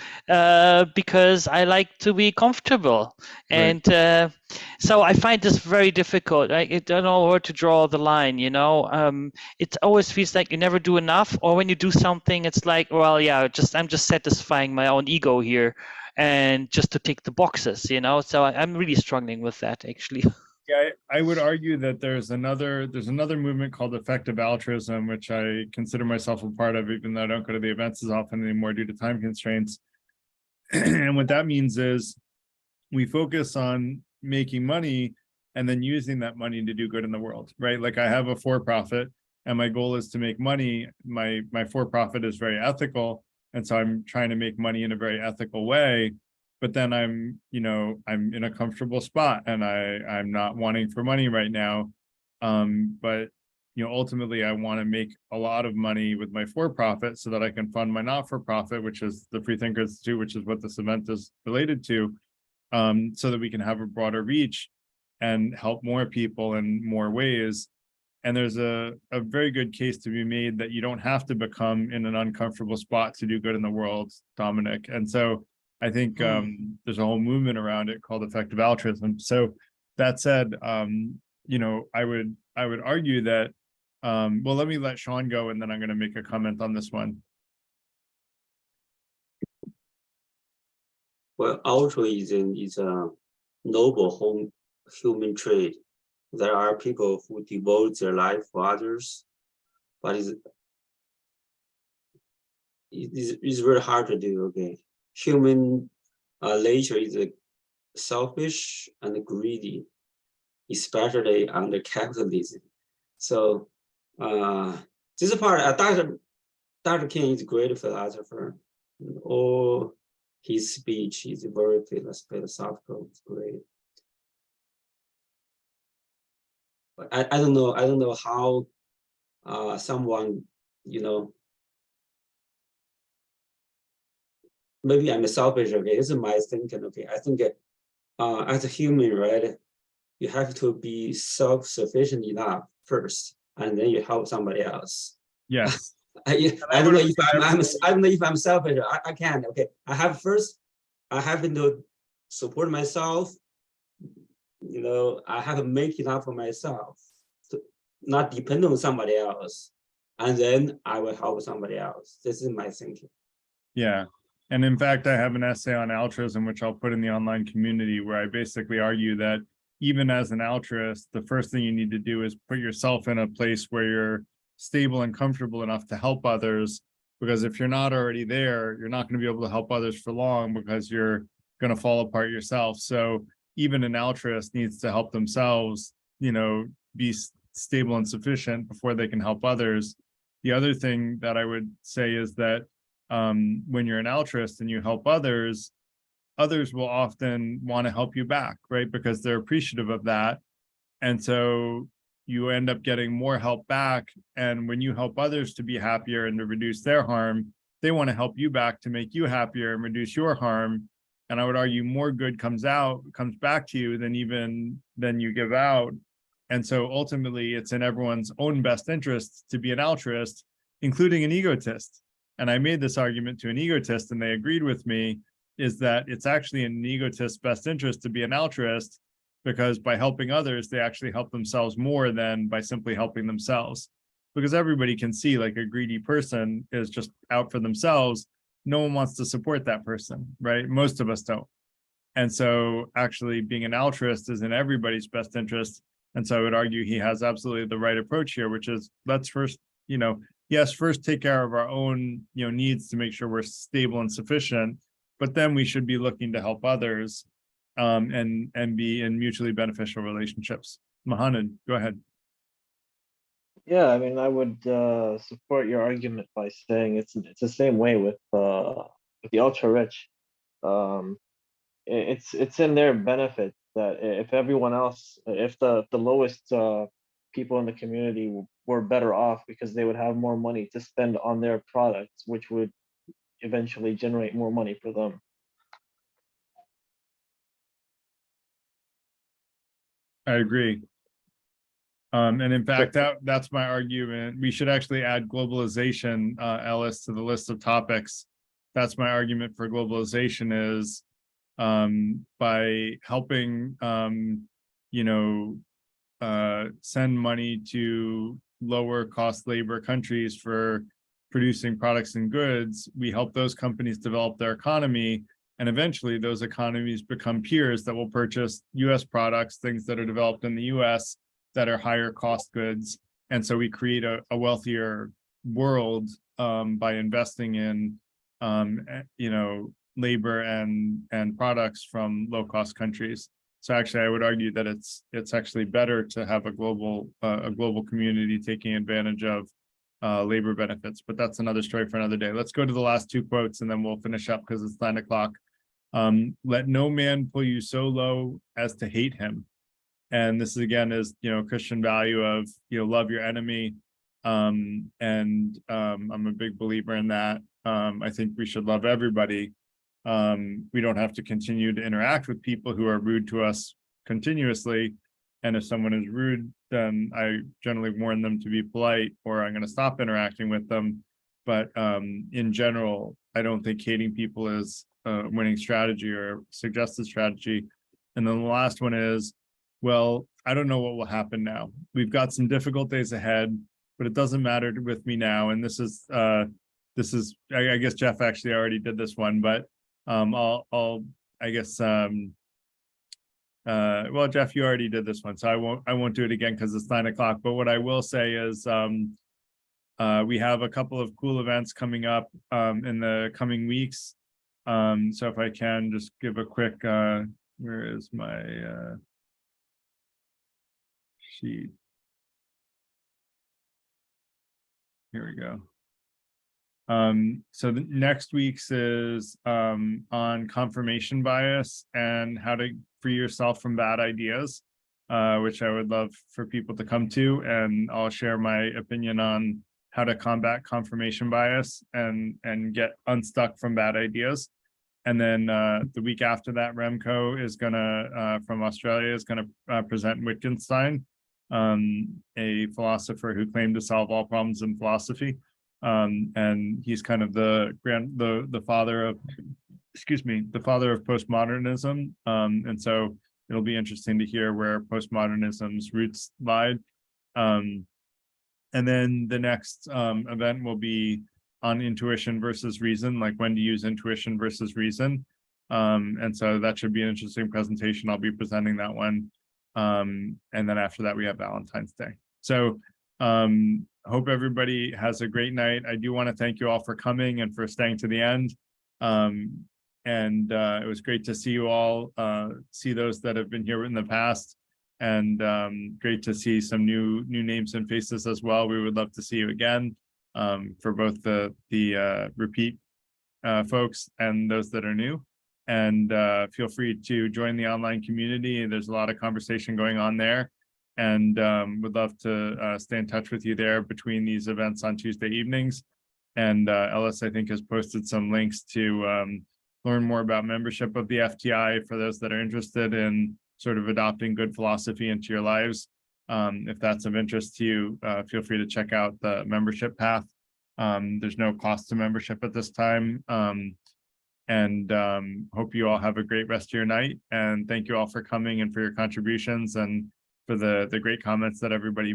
because I like to be comfortable. Right. And so I find this very difficult. I don't know where to draw the line, It always feels like you never do enough, or when you do something, it's like, well, yeah, I'm just satisfying my own ego here and just to tick the boxes, So I'm really struggling with that, actually. Yeah, I would argue that there's another movement called effective altruism, which I consider myself a part of, even though I don't go to the events as often anymore due to time constraints. And what that means is we focus on making money and then using that money to do good in the world, right? Like I have a for-profit and my goal is to make money. My for-profit is very ethical. And so I'm trying to make money in a very ethical way. But then I'm in a comfortable spot and I'm not wanting for money right now. But ultimately I want to make a lot of money with my for-profit so that I can fund my not-for-profit, which is the Freethinker Institute, which is what this event is related to, so that we can have a broader reach and help more people in more ways. And there's a very good case to be made that you don't have to become in an uncomfortable spot to do good in the world, Dominic. And so I think there's a whole movement around it called effective altruism. So that said, I would argue that, well, let me let Sean go and then I'm going to make a comment on this one. Well, altruism is a noble human trait. There are people who devote their life for others, but it's very hard to do. Okay, human nature is selfish and greedy, especially under capitalism. So this part, Dr. King is a great philosopher. All his speech is very philosophical. It's great. But I don't know how someone maybe I'm selfish, okay, this is my thinking, okay, I think as a human, right, you have to be self-sufficient enough first, and then you help somebody else. Yes. I don't know if I don't know if I'm selfish. I can't. Okay, I have to support myself. You know, I have to make enough for myself, to not depend on somebody else, and then I will help somebody else. This is my thinking. Yeah. And in fact, I have an essay on altruism, which I'll put in the online community, where I basically argue that even as an altruist, the first thing you need to do is put yourself in a place where you're stable and comfortable enough to help others. Because if you're not already there, you're not going to be able to help others for long because you're going to fall apart yourself. So even an altruist needs to help themselves, you know, be stable and sufficient before they can help others. The other thing that I would say is that when you're an altruist and you help others, others will often want to help you back, right? Because they're appreciative of that. And so you end up getting more help back. And when you help others to be happier and to reduce their harm, they want to help you back to make you happier and reduce your harm. And I would argue more good comes back to you than you give out. And so ultimately it's in everyone's own best interest to be an altruist, including an egotist. And I made this argument to an egotist and they agreed with me, is that it's actually in an egotist's best interest to be an altruist, because by helping others, they actually help themselves more than by simply helping themselves. Because everybody can see, like, a greedy person is just out for themselves. No one wants to support that person, right? Most of us don't. And so actually being an altruist is in everybody's best interest. And so I would argue he has absolutely the right approach here, which is, let's first, yes, first take care of our own, needs to make sure we're stable and sufficient, but then we should be looking to help others and be in mutually beneficial relationships. Mohanad, go ahead. Yeah, I mean, I would support your argument by saying it's the same way with the ultra rich. It's in their benefit that if everyone else, if the lowest people in the community were better off, because they would have more money to spend on their products, which would eventually generate more money for them. I agree. And in fact, that's my argument. We should actually add globalization, Ellis, to the list of topics. That's my argument for globalization is by helping, send money to lower cost labor countries for producing products and goods, we help those companies develop their economy. And eventually those economies become peers that will purchase US products, things that are developed in the US that are higher cost goods. And so we create a wealthier world by investing in, labor and products from low cost countries. So actually, I would argue that it's actually better to have a global community taking advantage of labor benefits, but that's another story for another day. Let's go to the last two quotes and then we'll finish up because it's 9 o'clock. Let no man pull you so low as to hate him. And this again is, Christian value of, love your enemy. I'm a big believer in that. I think we should love everybody. We don't have to continue to interact with people who are rude to us continuously. And if someone is rude, then I generally warn them to be polite, or I'm going to stop interacting with them. But in general, I don't think hating people is a winning strategy or suggested strategy. And then the last one is, well, I don't know what will happen now. We've got some difficult days ahead, but it doesn't matter with me now. And this is, I guess Jeff actually already did this one, but well, Jeff, you already did this one, so I won't do it again because it's 9 o'clock. But what I will say is we have a couple of cool events coming up in the coming weeks. So if I can just give a quick, where is my sheet? Here we go. So the next week's is on confirmation bias and how to free yourself from bad ideas, which I would love for people to come to, and I'll share my opinion on how to combat confirmation bias and get unstuck from bad ideas. And then the week after that, Remco is gonna from Australia is gonna present Wittgenstein, a philosopher who claimed to solve all problems in philosophy. And he's kind of the father of, excuse me, the father of postmodernism. And so it'll be interesting to hear where postmodernism's roots lied. And then the next event will be on intuition versus reason, like when to use intuition versus reason. And so that should be an interesting presentation. I'll be presenting that one. And then after that, we have Valentine's Day. So hope everybody has a great night. I do want to thank you all for coming and for staying to the end. And it was great to see you all, see those that have been here in the past, and great to see some new names and faces as well. We would love to see you again, for both the repeat folks and those that are new. And feel free to join the online community. There's a lot of conversation going on there, and would love to stay in touch with you there between these events on Tuesday evenings. And Ellis, I think, has posted some links to learn more about membership of the FTI for those that are interested in sort of adopting good philosophy into your lives. If that's of interest to you, feel free to check out the membership path. There's no cost to membership at this time. And hope you all have a great rest of your night. And thank you all for coming and for your contributions and for the great comments that everybody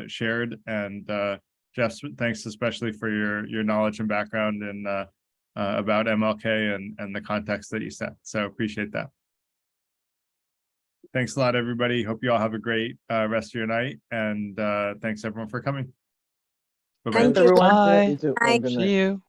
shared. And Jeff, thanks especially for your knowledge and background and about MLK and the context that you set. So appreciate that. Thanks a lot, everybody. Hope you all have a great rest of your night. And thanks everyone for coming. Bye-bye. Thanks, everyone. Yeah, Bye. you too. Have a good night. See you.